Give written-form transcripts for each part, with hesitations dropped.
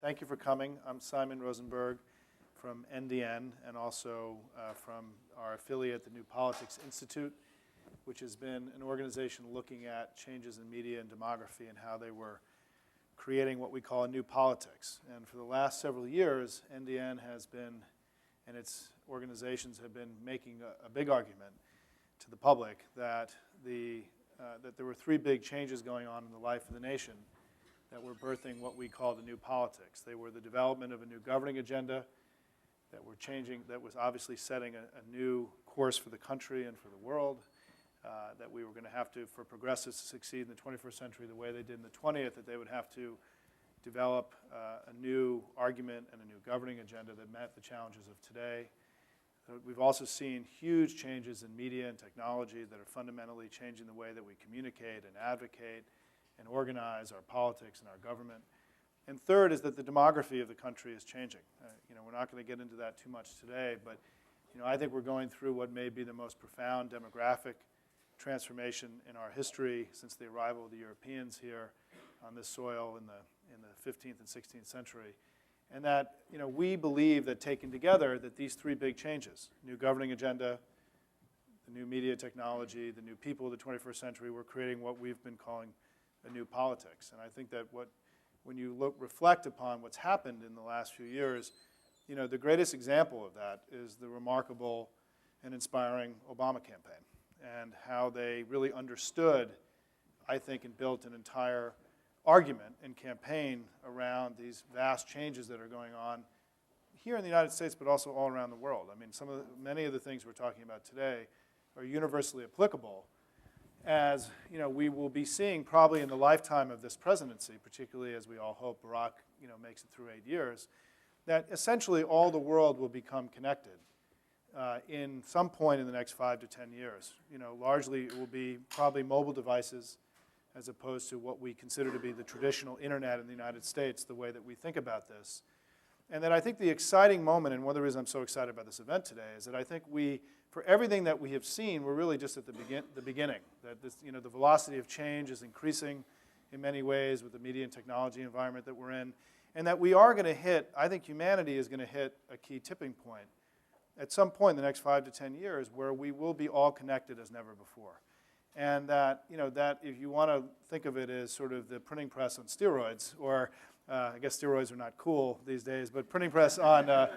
Thank you for coming. I'm Simon Rosenberg from NDN and also from our affiliate, the New Politics Institute, which has been an organization looking at changes in media and demography and how they were creating what we call a new politics. And for the last several years, NDN has been, and its organizations have been making a big argument to the public that there were three big changes going on in the life of the nation that were birthing what we call the new politics. They were the development of a new governing agenda that were changing, that was obviously setting a new course for the country and for the world, that we were going to have to, for progressives to succeed in the 21st century the way they did in the 20th, that they would have to develop a new argument and a new governing agenda that met the challenges of today. We've also seen huge changes in media and technology that are fundamentally changing the way that we communicate and advocate and organize our politics and our government. And third is that the demography of the country is changing. We're not going to get into that too much today, but I think we're going through what may be the most profound demographic transformation in our history since the arrival of the Europeans here on this soil in the 15th and 16th century. And that we believe that taken together that these three big changes, new governing agenda, the new media technology, the new people of the 21st century, we're creating what we've been calling a new politics. And I think that when you reflect upon what's happened in the last few years, the greatest example of that is the remarkable and inspiring Obama campaign and how they really understood, I think, and built an entire argument and campaign around these vast changes that are going on here in the United States, but also all around the world. I mean, many of the things we're talking about today are universally applicable, as we will be seeing probably in the lifetime of this presidency, particularly as we all hope Barack makes it through 8 years, that essentially all the world will become connected in some point in the next 5 to 10 years. Largely it will be probably mobile devices as opposed to what we consider to be the traditional internet in the United States, the way that we think about this. And that I think the exciting moment, and one of the reasons I'm so excited about this event today, is that I think for everything that we have seen, we're really just at the beginning. That this, the velocity of change is increasing in many ways with the media and technology environment that we're in, and that we are going to hit, I think humanity is going to hit a key tipping point at some point in the next 5 to 10 years where we will be all connected as never before. And that, that if you want to think of it as sort of the printing press on steroids, or I guess steroids are not cool these days, but printing press on,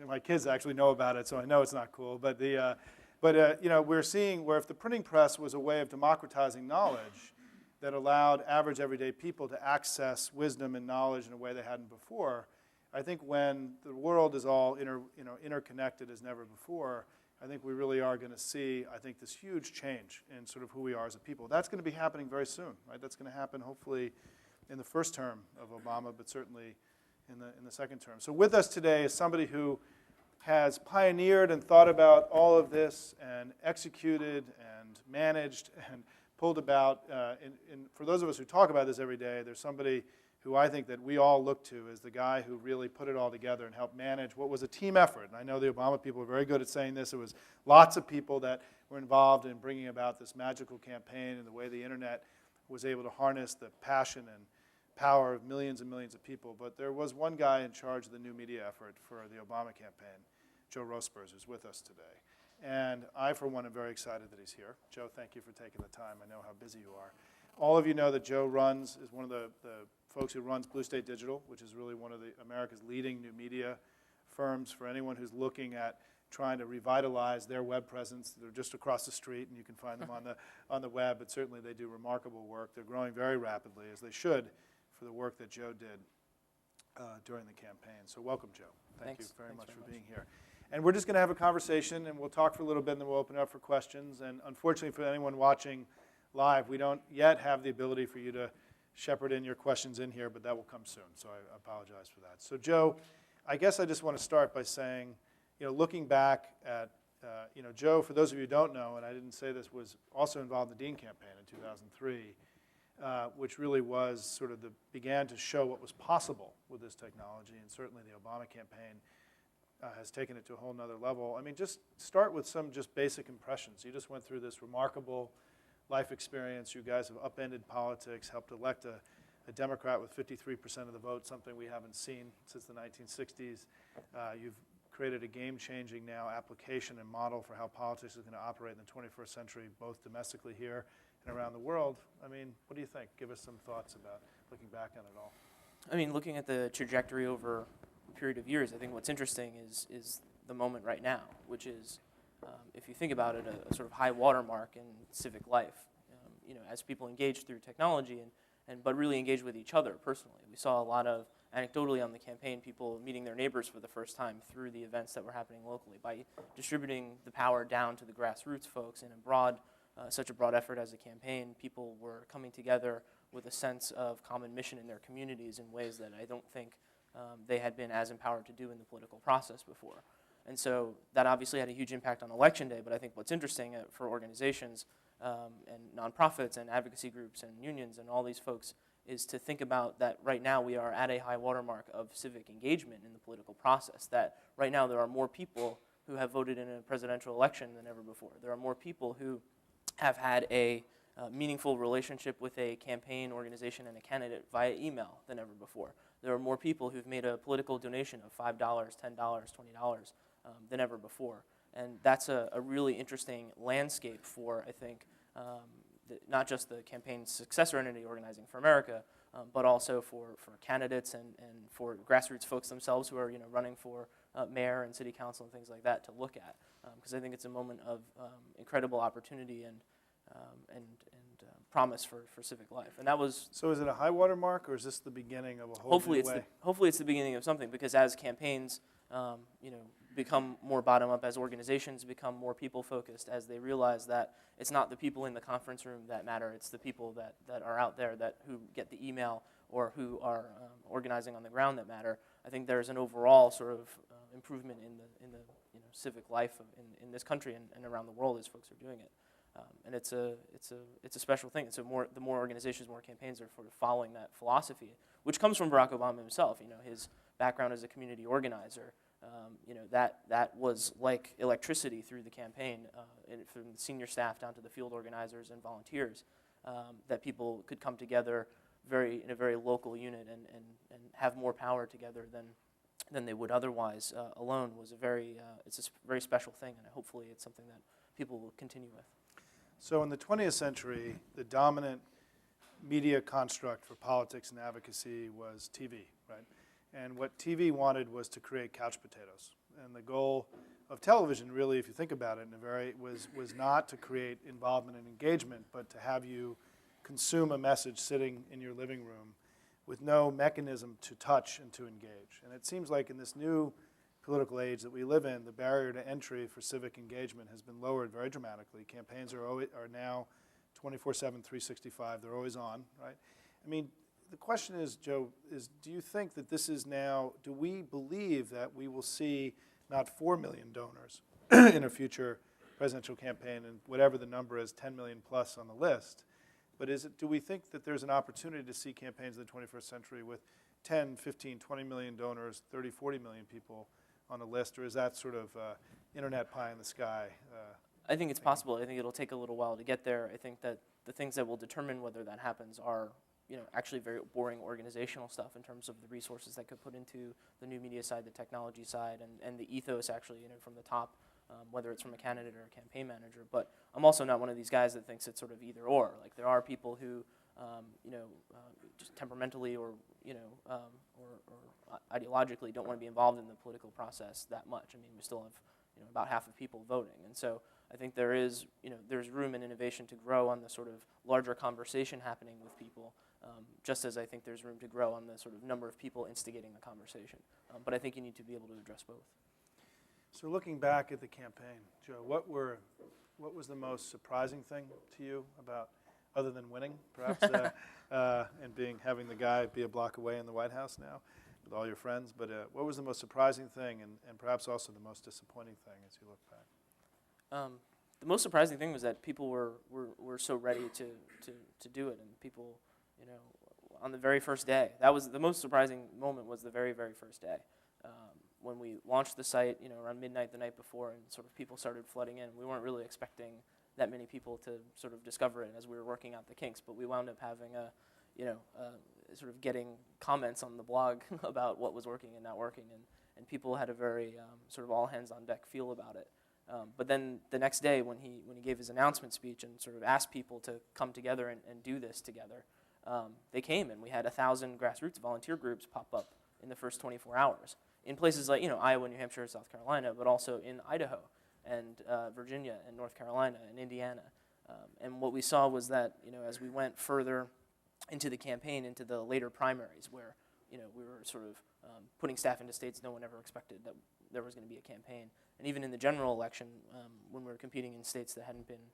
my kids actually know about it, so I know it's not cool. But we're seeing where if the printing press was a way of democratizing knowledge that allowed average everyday people to access wisdom and knowledge in a way they hadn't before, I think when the world is all interconnected as never before, I think we really are going to see, I think, this huge change in sort of who we are as a people. That's going to be happening very soon, right? That's going to happen hopefully in the first term of Obama, but certainly in the second term. So with us today is somebody who has pioneered and thought about all of this and executed and managed and pulled about. For those of us who talk about this every day, there's somebody who I think that we all look to as the guy who really put it all together and helped manage what was a team effort. And I know the Obama people are very good at saying this. It was lots of people that were involved in bringing about this magical campaign and the way the internet was able to harness the passion and power of millions and millions of people. But there was one guy in charge of the new media effort for the Obama campaign, Joe Rospars, who's with us today. And I, for one, am very excited that he's here. Joe, thank you for taking the time. I know how busy you are. All of you know that Joe is one of the folks who runs Blue State Digital, which is really one of America's leading new media firms for anyone who's looking at trying to revitalize their web presence. They're just across the street, and you can find them on the web, but certainly they do remarkable work. They're growing very rapidly, as they should, for the work that Joe did during the campaign. So welcome, Joe. Thank you very much for being here. And we're just going to have a conversation, and we'll talk for a little bit, and then we'll open it up for questions. And unfortunately, for anyone watching live, we don't yet have the ability for you to shepherd in your questions in here, but that will come soon, so I apologize for that. So Joe, I guess I just want to start by saying, looking back at, Joe, for those of you who don't know, and I didn't say this, was also involved in the Dean campaign in 2003, which really was sort of began to show what was possible with this technology, and certainly the Obama campaign has taken it to a whole nother level. I mean, just start with some just basic impressions. You just went through this remarkable life experience. You guys have upended politics, helped elect a a Democrat with 53% of the vote, something we haven't seen since the 1960s. You've created a game-changing now application and model for how politics is going to operate in the 21st century, both domestically here and around the world. I mean, what do you think? Give us some thoughts about looking back on it all. I mean, looking at the trajectory over a period of years, I think what's interesting is the moment right now, which is, if you think about it, a sort of high watermark in civic life. As people engage through technology but really engage with each other personally. We saw a lot of, anecdotally on the campaign, people meeting their neighbors for the first time through the events that were happening locally. By distributing the power down to the grassroots folks in such a broad effort as a campaign, people were coming together with a sense of common mission in their communities in ways that I don't think they had been as empowered to do in the political process before. And so that obviously had a huge impact on Election Day, but I think what's interesting for organizations and nonprofits and advocacy groups and unions and all these folks is to think about that right now we are at a high watermark of civic engagement in the political process, that right now there are more people who have voted in a presidential election than ever before. There are more people who have had a meaningful relationship with a campaign organization and a candidate via email than ever before. There are more people who've made a political donation of $5, $10, $20 than ever before. And that's a really interesting landscape for, I think, not just the campaign's successor entity Organizing for America, but also for candidates and for grassroots folks themselves who are running for mayor and city council and things like that to look at. Because I think it's a moment of incredible opportunity and promise for civic life. And that was... So is it a high water mark, or is this the beginning of a whole new way? Hopefully it's the beginning of something, because as campaigns become more bottom-up, as organizations become more people-focused, as they realize that it's not the people in the conference room that matter, it's the people that are out there who get the email or who are organizing on the ground that matter. I think there's an overall sort of improvement in the civic life in this country and around the world as folks are doing it. And it's a special thing. The more organizations, more campaigns are sort of following that philosophy, which comes from Barack Obama himself. His background as a community organizer, that was like electricity through the campaign, from the senior staff down to the field organizers and volunteers, that people could come together in a very local unit and have more power together than they would otherwise alone. It's a very special thing, and hopefully it's something that people will continue with. So in the 20th century, the dominant media construct for politics and advocacy was TV, right? And what TV wanted was to create couch potatoes. And the goal of television, really, if you think about it, was not to create involvement and engagement, but to have you consume a message sitting in your living room with no mechanism to touch and to engage. And it seems like in this new political age that we live in, the barrier to entry for civic engagement has been lowered very dramatically. Campaigns are now 24/7, 365. They're always on, right? I mean, the question is, Joe, do you think that this is now, do we believe that we will see not 4 million donors in a future presidential campaign, and whatever the number is, 10 million plus on the list, but do we think that there's an opportunity to see campaigns in the 21st century with 10, 15, 20 million donors, 30, 40 million people on a list, or is that sort of internet pie in the sky? I think it's possible. I think it'll take a little while to get there. I think that the things that will determine whether that happens are actually very boring organizational stuff in terms of the resources that could put into the new media side, the technology side, and the ethos actually, from the top, whether it's from a candidate or a campaign manager. But I'm also not one of these guys that thinks it's sort of either or. Like, there are people who, just temperamentally or ideologically don't want to be involved in the political process that much. I mean, we still have about half of people voting, and so I think there's room and innovation to grow on the sort of larger conversation happening with people, just as I think there's room to grow on the sort of number of people instigating the conversation. But I think you need to be able to address both. So looking back at the campaign, Joe, what was the most surprising thing to you about, other than winning, perhaps, and having the guy be a block away in the White House now with all your friends? But what was the most surprising thing, and perhaps also the most disappointing thing as you look back? The most surprising thing was that people were so ready to do it, and people, on the very first day. That was the most surprising moment. Was the very, very first day when we launched the site. Around midnight the night before, and sort of people started flooding in. We weren't really expecting that many people to sort of discover it as we were working out the kinks, but we wound up having sort of getting comments on the blog about what was working and not working, and people had a very sort of all hands on deck feel about it. But then the next day when he gave his announcement speech and sort of asked people to come together and do this together, they came, and we had 1,000 grassroots volunteer groups pop up in the first 24 hours in places like Iowa, New Hampshire, South Carolina, but also in Idaho and Virginia and North Carolina and Indiana. And what we saw was that as we went further into the campaign, into the later primaries, where we were sort of putting staff into states no one ever expected that there was going to be a campaign, and even in the general election, when we were competing in states that hadn't been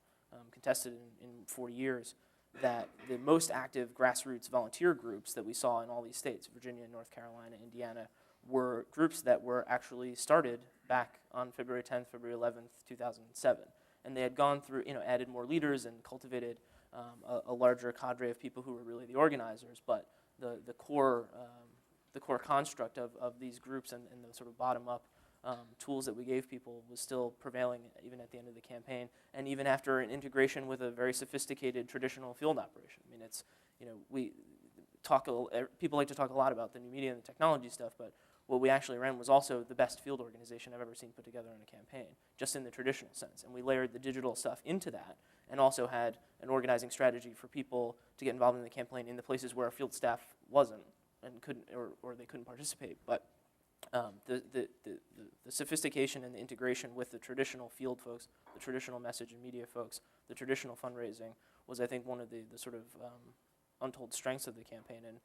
contested in 40 years, that the most active grassroots volunteer groups that we saw in all these states, Virginia, North Carolina, Indiana, were groups that were actually started back on February 10th, February 11th, 2007. And they had gone through, added more leaders and cultivated a larger cadre of people who were really the organizers. But the core construct of these groups and the sort of bottom-up tools that we gave people was still prevailing even at the end of the campaign, and even after an integration with a very sophisticated traditional field operation. I mean, it's people like to talk a lot about the new media and the technology stuff, but what we actually ran was also the best field organization I've ever seen put together in a campaign, just in the traditional sense. And we layered the digital stuff into that, and also had an organizing strategy for people to get involved in the campaign in the places where our field staff wasn't and couldn't, or they couldn't participate. But the sophistication and the integration with the traditional field folks, the traditional message and media folks, the traditional fundraising was, I think, one of the sort of untold strengths of the campaign. And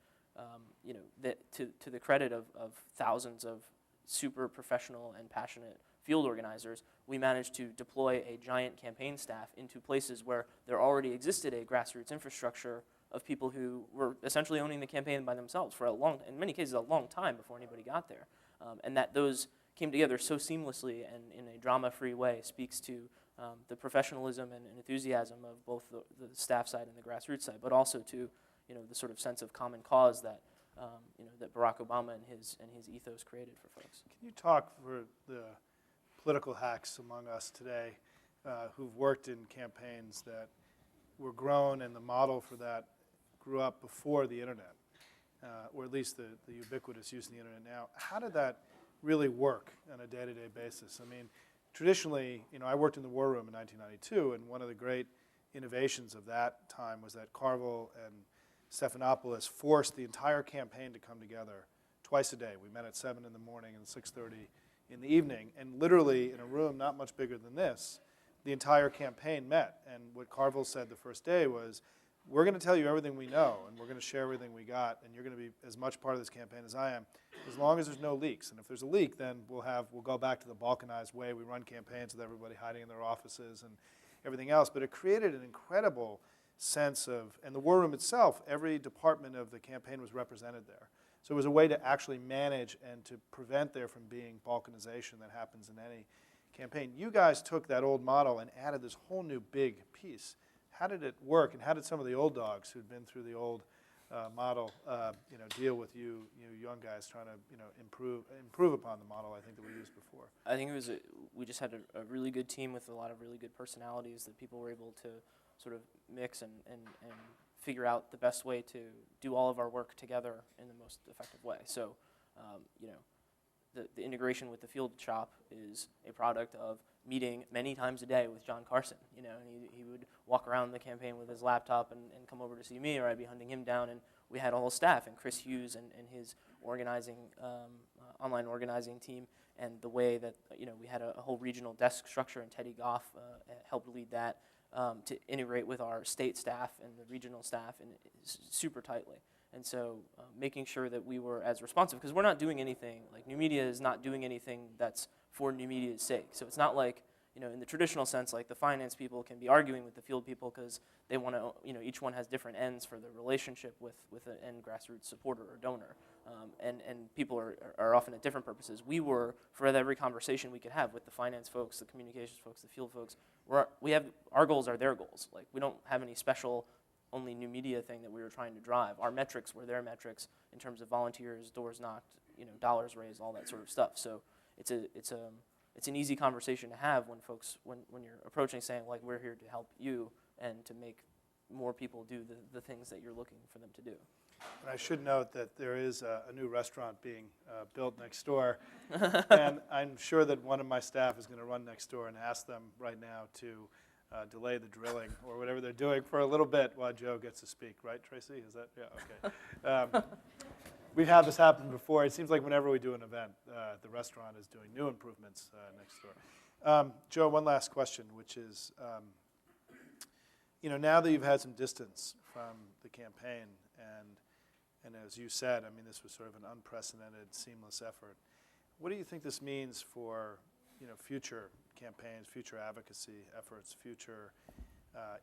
that to the credit of thousands of super professional and passionate field organizers, we managed to deploy a giant campaign staff into places where there already existed a grassroots infrastructure of people who were essentially owning the campaign by themselves for in many cases, a long time before anybody got there. And that those came together so seamlessly and in a drama-free way speaks to the professionalism and enthusiasm of both the staff side and the grassroots side, but also to the sort of sense of common cause that that Barack Obama and his ethos created for folks. Can you talk for the political hacks among us today who've worked in campaigns that were grown, and the model for that grew up before the internet, or at least the ubiquitous use of the internet now? How did that really work on a day-to-day basis? I mean, traditionally, I worked in the war room in 1992, and one of the great innovations of that time was that Carville and Stephanopoulos forced the entire campaign to come together twice a day. We met at 7 in the morning and 6:30 in the evening, and literally in a room not much bigger than this, the entire campaign met. And what Carville said the first day was, we're going to tell you everything we know, and we're going to share everything we got, and you're going to be as much part of this campaign as I am, as long as there's no leaks. And if there's a leak, then we'll go back to the balkanized way we run campaigns with everybody hiding in their offices and everything else. But it created an incredible sense of, and the war room itself, every department of the campaign was represented there. So it was a way to actually manage and to prevent there from being balkanization that happens in any campaign. You guys took that old model and added this whole new big piece. How did it work, and how did some of the old dogs who'd been through the old model deal with you young guys trying to improve upon the model, I think, that we used before? I think we just had a really good team with a lot of really good personalities that people were able to sort of mix and figure out the best way to do all of our work together in the most effective way. So, the integration with the field shop is a product of meeting many times a day with John Carson, and he would walk around the campaign with his laptop and come over to see me, or I'd be hunting him down, and we had a whole staff, and Chris Hughes and his organizing, online organizing team, and the way that, we had a whole regional desk structure, and Teddy Goff helped lead that, to integrate with our state staff and the regional staff and super tightly. And so making sure that we were as responsive, because we're not doing anything, like new media is not doing anything that's for new media's sake. So it's not like, in the traditional sense, like the finance people can be arguing with the field people because they want to, each one has different ends for the relationship with an end grassroots supporter or donor. And people are often at different purposes. We were, for every conversation we could have with the finance folks, the communications folks, the field folks, our goals are their goals. Like, we don't have any special only new media thing that we were trying to drive. Our metrics were their metrics in terms of volunteers, doors knocked, dollars raised, all that sort of stuff. So it's an easy conversation to have when folks, when you're approaching saying, like, we're here to help you and to make more people do the things that you're looking for them to do. And I should note that there is a new restaurant being built next door, and I'm sure that one of my staff is going to run next door and ask them right now to delay the drilling or whatever they're doing for a little bit while Joe gets to speak. Right, Tracy? Is that, yeah, okay. We've had this happen before. It seems like whenever we do an event, the restaurant is doing new improvements next door. Joe, one last question, which is, now that you've had some distance from the campaign, and as you said, I mean, this was sort of an unprecedented, seamless effort. What do you think this means for, future campaigns, future advocacy efforts, future,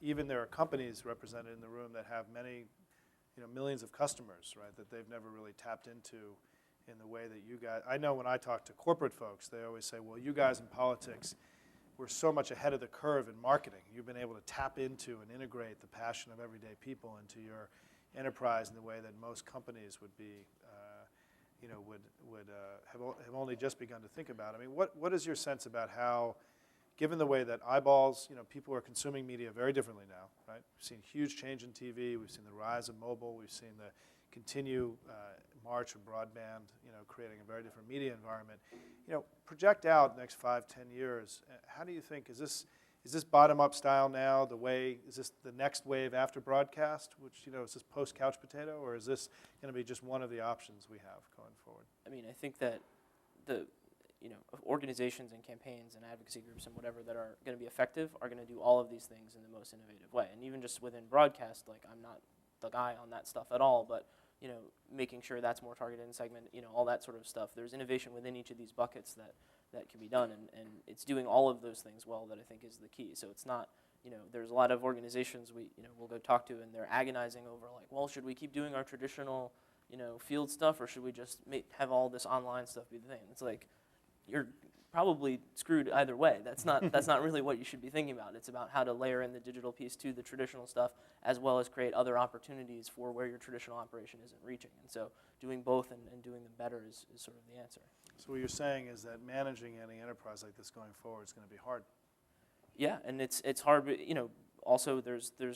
even there are companies represented in the room that have many, millions of customers, right, that they've never really tapped into in the way that you guys, I know when I talk to corporate folks, they always say, well, you guys in politics, we're so much ahead of the curve in marketing. You've been able to tap into and integrate the passion of everyday people into your enterprise in the way that most companies would be, have only just begun to think about. I mean, what is your sense about how, given the way that eyeballs, people are consuming media very differently now, right? We've seen huge change in TV. We've seen the rise of mobile. We've seen the continued march of broadband, creating a very different media environment. Project out the next 5, 10 years. How do you think, is this bottom-up style now, is this the next wave after broadcast, which, is this post-couch potato, or is this going to be just one of the options we have going forward? I mean, I think that the organizations and campaigns and advocacy groups and whatever that are going to be effective are going to do all of these things in the most innovative way. And even just within broadcast, like, I'm not the guy on that stuff at all, but making sure that's more targeted and segmented, all that sort of stuff. There's innovation within each of these buckets that can be done, and it's doing all of those things well that I think is the key. So it's not, there's a lot of organizations we'll go talk to, and they're agonizing over, like, well, should we keep doing our traditional, field stuff, or should we just have all this online stuff be the thing? It's like, you're probably screwed either way. That's not really what you should be thinking about. It's about how to layer in the digital piece to the traditional stuff, as well as create other opportunities for where your traditional operation isn't reaching. And so doing both and doing them better is sort of the answer. So what you're saying is that managing any enterprise like this going forward is going to be hard. Yeah, and it's hard, but also there's the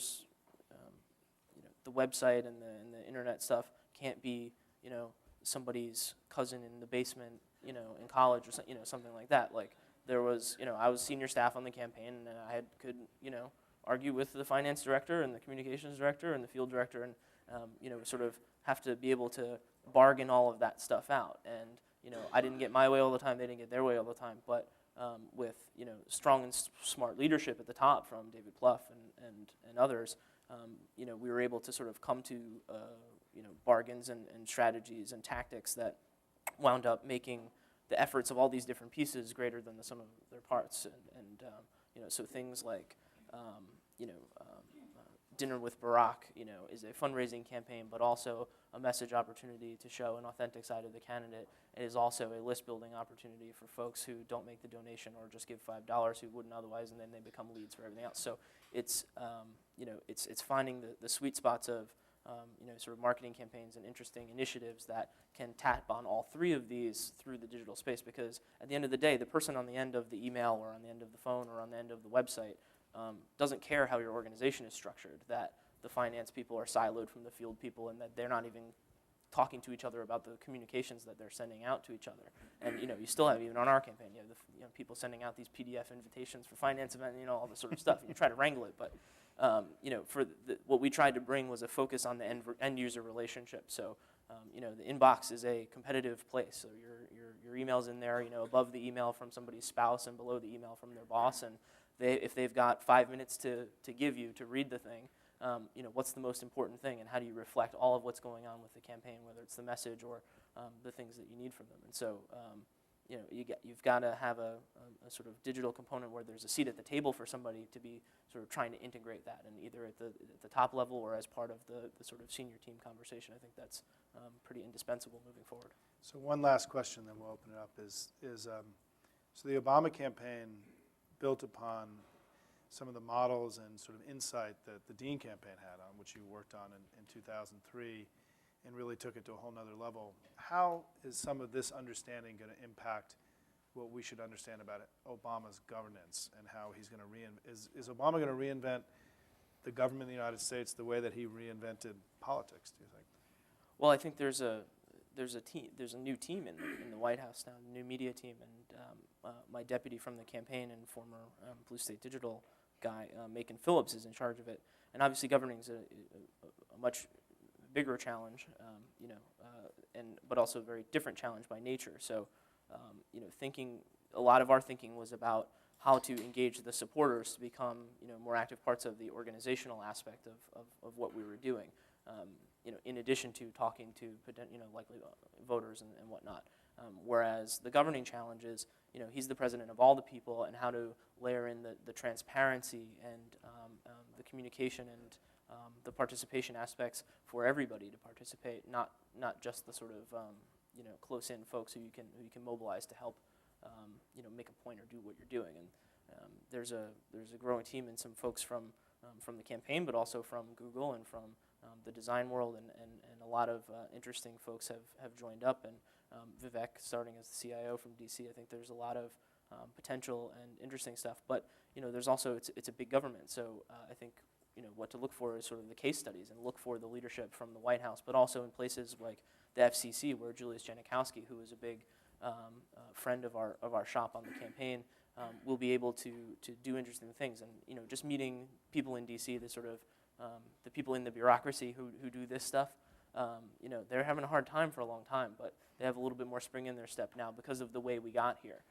website and the internet stuff can't be somebody's cousin in the basement in college or something like that. Like, there was I was senior staff on the campaign, and I could argue with the finance director and the communications director and the field director, and sort of have to be able to bargain all of that stuff out. And I didn't get my way all the time, they didn't get their way all the time, but with strong and smart leadership at the top from David Plouffe and others, we were able to sort of come to bargains and strategies and tactics that wound up making the efforts of all these different pieces greater than the sum of their parts. And so things like Dinner with Barack, is a fundraising campaign, but also a message opportunity to show an authentic side of the candidate. It is also a list building opportunity for folks who don't make the donation or just give $5 who wouldn't otherwise, and then they become leads for everything else. So it's it's finding the sweet spots of sort of marketing campaigns and interesting initiatives that can tap on all three of these through the digital space, because at the end of the day, the person on the end of the email or on the end of the phone or on the end of the website doesn't care how your organization is structured, that the finance people are siloed from the field people, and that they're not even talking to each other about the communications that they're sending out to each other. And you still have, even on our campaign, you have the people sending out these PDF invitations for finance events, all this sort of stuff, and you try to wrangle it. But for what we tried to bring was a focus on the end user relationship. So the inbox is a competitive place. So your email's in there, above the email from somebody's spouse and below the email from their boss, and if they've got 5 minutes to give you to read the thing, what's the most important thing, and how do you reflect all of what's going on with the campaign, whether it's the message or the things that you need from them. And so you've got to have a sort of digital component where there's a seat at the table for somebody to be sort of trying to integrate that, and either at the top level or as part of the sort of senior team conversation. I think that's pretty indispensable moving forward. So one last question, then we'll open it up, is so the Obama campaign built upon some of the models and sort of insight that the Dean campaign had, on which you worked on in 2003, and really took it to a whole nother level. How is some of this understanding going to impact what we should understand about Obama's governance, and how he's going to is Obama going to reinvent the government of the United States the way that he reinvented politics, do you think? Well, I think there's a new team in the White House now, a new media team, and my deputy from the campaign and former Blue State Digital guy, Macon Phillips, is in charge of it. And obviously, governing is a much bigger challenge, but also a very different challenge by nature. So, a lot of our thinking was about how to engage the supporters to become, more active parts of the organizational aspect of what we were doing. In addition to talking to likely voters and whatnot. Whereas the governing challenge is, he's the president of all the people, and how to layer in the transparency and the communication and the participation aspects for everybody to participate, not just the sort of close-in folks who you can mobilize to help make a point or do what you're doing. And there's a growing team and some folks from the campaign, but also from Google and from the design world, and a lot of interesting folks have joined up, and Vivek starting as the CIO from DC. I think there's a lot of potential and interesting stuff, but there's also, it's a big government, so I think what to look for is sort of the case studies, and look for the leadership from the White House, but also in places like the FCC, where Julius Janikowski, who is a big friend of our shop on the campaign, will be able to do interesting things, and just meeting people in DC, the sort of the people in the bureaucracy who do this stuff, they're having a hard time for a long time, but they have a little bit more spring in their step now because of the way we got here.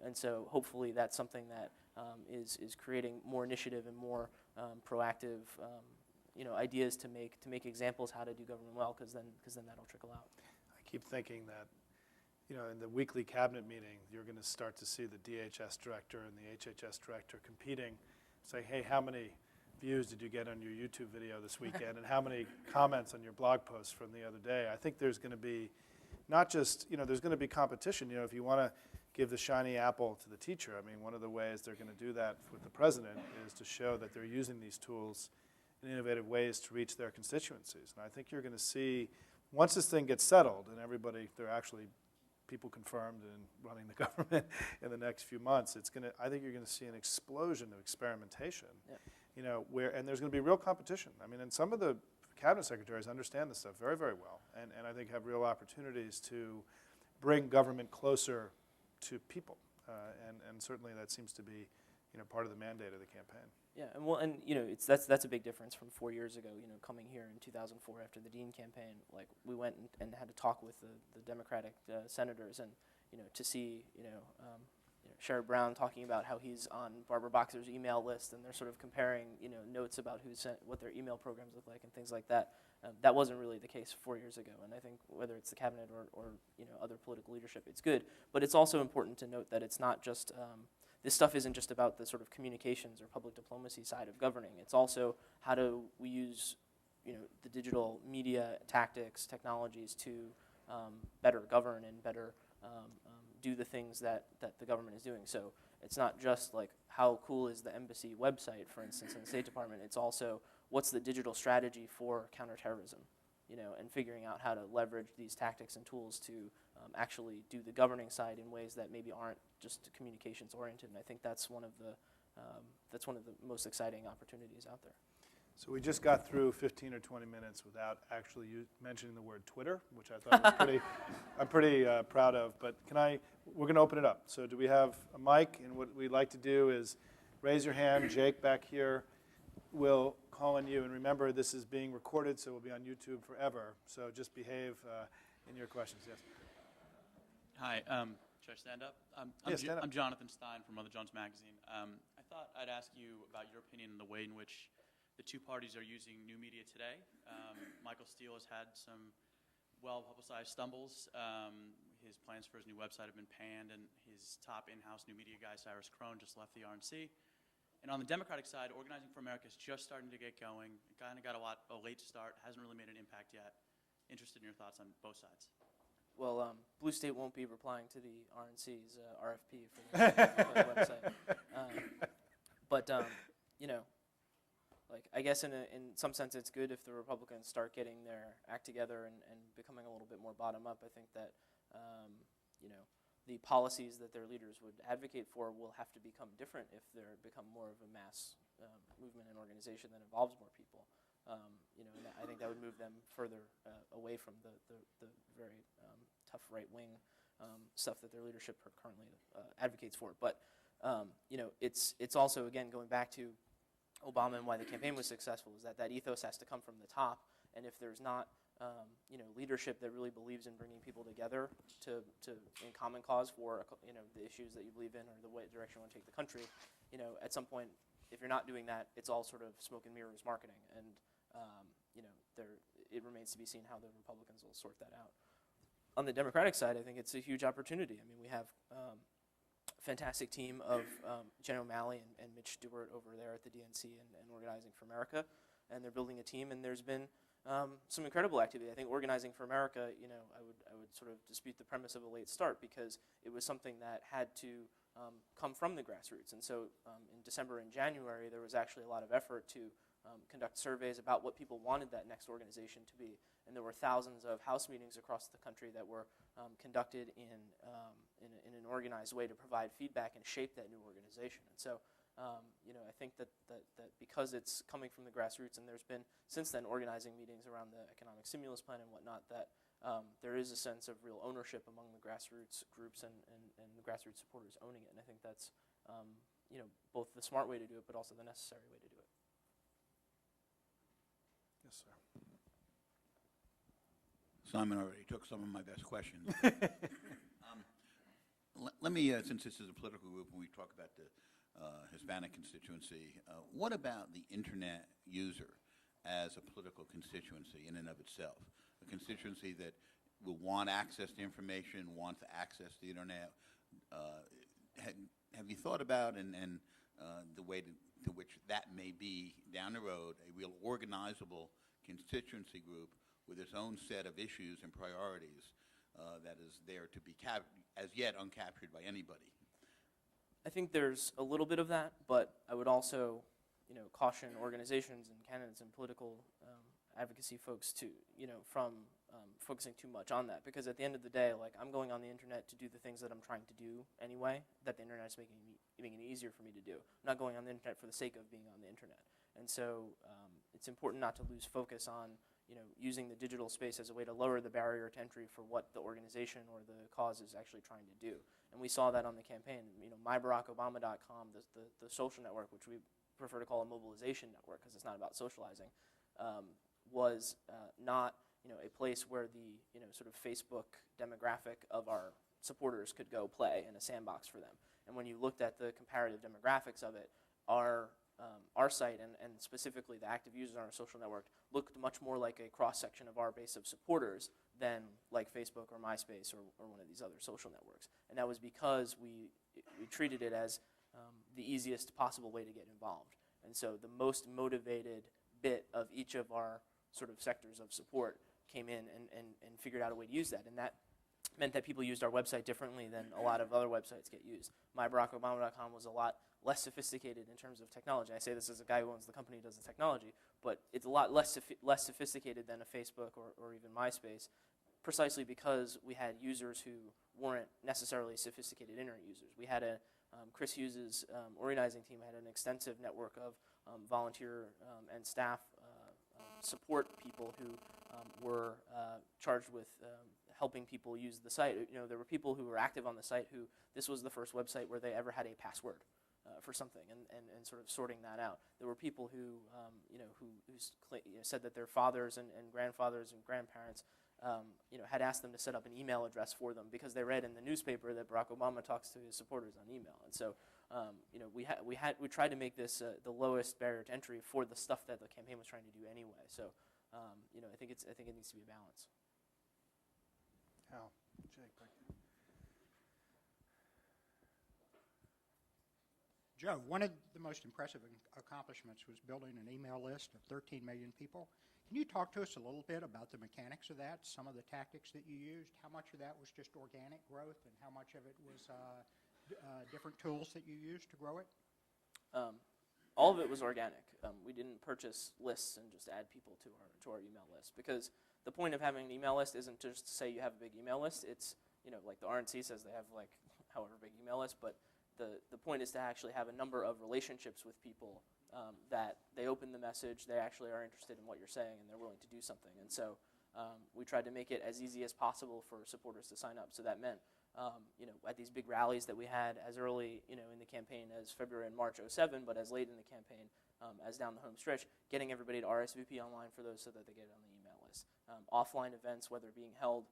And so hopefully that's something that is creating more initiative and more proactive ideas to make examples how to do government well, because then that'll trickle out. I keep thinking that in the weekly cabinet meeting, you're going to start to see the DHS director and the HHS director competing, say, hey, how many views did you get on your YouTube video this weekend, and how many comments on your blog post from the other day? I think there's going to be not just, there's going to be competition. If you want to give the shiny apple to the teacher, I mean, one of the ways they're going to do that with the president is to show that they're using these tools in innovative ways to reach their constituencies. And I think you're going to see, once this thing gets settled and they're actually people confirmed and running the government in the next few months, I think you're going to see an explosion of experimentation. Yep. And there's going to be real competition. I mean, and some of the cabinet secretaries understand this stuff very, very well, and I think have real opportunities to bring government closer to people, and certainly that seems to be, part of the mandate of the campaign. Yeah, that's a big difference from 4 years ago. Coming here in 2004 after the Dean campaign, like we went and had to talk with the Democratic senators, and to see Sherrod Brown talking about how he's on Barbara Boxer's email list, and they're sort of comparing, notes about who sent, what their email programs look like, and things like that. That wasn't really the case 4 years ago, and I think whether it's the cabinet or other political leadership, it's good. But it's also important to note that it's not just this stuff isn't just about the sort of communications or public diplomacy side of governing. It's also how do we use the digital media tactics, technologies to better govern and better do the things that the government is doing. So it's not just like how cool is the embassy website, for instance, in the State Department. It's also what's the digital strategy for counterterrorism, and figuring out how to leverage these tactics and tools to actually do the governing side in ways that maybe aren't just communications oriented. And I think that's one of the most exciting opportunities out there. So we just got through 15 or 20 minutes without actually mentioning the word Twitter, which I thought was I'm pretty proud of. But we're going to open it up. So do we have a mic? And what we'd like to do is raise your hand. Jake back here will call on you. And remember, this is being recorded, so it will be on YouTube forever. So just behave in your questions. Yes. Hi. Should I stand up? Stand up. I'm Jonathan Stein from Mother Jones Magazine. I thought I'd ask you about your opinion on the way in which the two parties are using new media today. Michael Steele has had some well-publicized stumbles. His plans for his new website have been panned, and his top in-house new media guy, Cyrus Crone, just left the RNC. And on the Democratic side, Organizing for America is just starting to get going. It kind of got a late start, hasn't really made an impact yet. Interested in your thoughts on both sides. Well, Blue State won't be replying to the RNC's RFP for the website. I guess in some sense it's good if the Republicans start getting their act together and becoming a little bit more bottom up. I think that the policies that their leaders would advocate for will have to become different if they're become more of a mass movement and organization that involves more people. And I think that would move them further away from the very tough right-wing stuff that their leadership currently advocates for. But it's also, again, going back to Obama and why the campaign was successful, is that ethos has to come from the top, and if there's not leadership that really believes in bringing people together to in common cause for the issues that you believe in or the direction you want to take the country, at some point, if you're not doing that, it's all sort of smoke and mirrors marketing, and it remains to be seen how the Republicans will sort that out. On the Democratic side, I think it's a huge opportunity. I mean, we have a fantastic team of Jen O'Malley and Mitch Stewart over there at the DNC and Organizing for America, and they're building a team, and there's been some incredible activity. I think Organizing for America, I would sort of dispute the premise of a late start, because it was something that had to come from the grassroots. And so in December and January, there was actually a lot of effort to conduct surveys about what people wanted that next organization to be. And there were thousands of house meetings across the country that were conducted in an organized way to provide feedback and shape that new organization. And so I think that because it's coming from the grassroots, and there's been since then organizing meetings around the economic stimulus plan and whatnot, that there is a sense of real ownership among the grassroots groups and the grassroots supporters owning it. And I think that's both the smart way to do it, but also the necessary way to do it. Yes, sir. Simon already took some of my best questions. Let me, since this is a political group and we talk about the Hispanic constituency, what about the internet user as a political constituency in and of itself? A constituency that will want access to information, wants access to the internet. Have you thought about and the way to which that may be down the road, a real organizable constituency group with its own set of issues and priorities that is there to be as yet uncaptured by anybody? I think there's a little bit of that, but I would also, caution organizations and candidates and political advocacy folks to, from focusing too much on that, because at the end of the day, like, I'm going on the internet to do the things that I'm trying to do anyway, that the internet's making it easier for me to do. I'm not going on the internet for the sake of being on the internet. And so it's important not to lose focus on, using the digital space as a way to lower the barrier to entry for what the organization or the cause is actually trying to do. And we saw that on the campaign. MyBarackObama.com, the social network, which we prefer to call a mobilization network because it's not about socializing, was not a place where the sort of Facebook demographic of our supporters could go play in a sandbox for them. And when you looked at the comparative demographics of it, our site and specifically the active users on our social network looked much more like a cross-section of our base of supporters than like Facebook or MySpace or one of these other social networks. And that was because we treated it as the easiest possible way to get involved. And so the most motivated bit of each of our sort of sectors of support came in and figured out a way to use that. And that meant that people used our website differently than a lot of other websites get used. MyBarackObama.com was a lot less sophisticated in terms of technology. I say this as a guy who owns the company who does the technology, but it's a lot less sophisticated than a Facebook or even MySpace, precisely because we had users who weren't necessarily sophisticated internet users. We had Chris Hughes' organizing team had an extensive network of volunteer and staff support people who were charged with helping people use the site. There were people who were active on the site who this was the first website where they ever had a password for something, and sort of sorting that out. There were people who said that their fathers and grandfathers and grandparents had asked them to set up an email address for them because they read in the newspaper that Barack Obama talks to his supporters on email. And so we tried to make this the lowest barrier to entry for the stuff that the campaign was trying to do anyway. So I think it needs to be a balance. Hal, Jake, back there. Joe, one of the most impressive accomplishments was building an email list of 13 million people. Can you talk to us a little bit about the mechanics of that, some of the tactics that you used? How much of that was just organic growth, and how much of it was different tools that you used to grow it? All of it was organic. We didn't purchase lists and just add people to our email list, because the point of having an email list isn't just to say you have a big email list. It's like the RNC says they have like however big email list, but the point is to actually have a number of relationships with people that they open the message, they actually are interested in what you're saying, and they're willing to do something. And so we tried to make it as easy as possible for supporters to sign up. So that meant, at these big rallies that we had as early, in the campaign as February and March '07, but as late in the campaign as down the home stretch, getting everybody to RSVP online for those so that they get it on the email list. Offline events, whether being held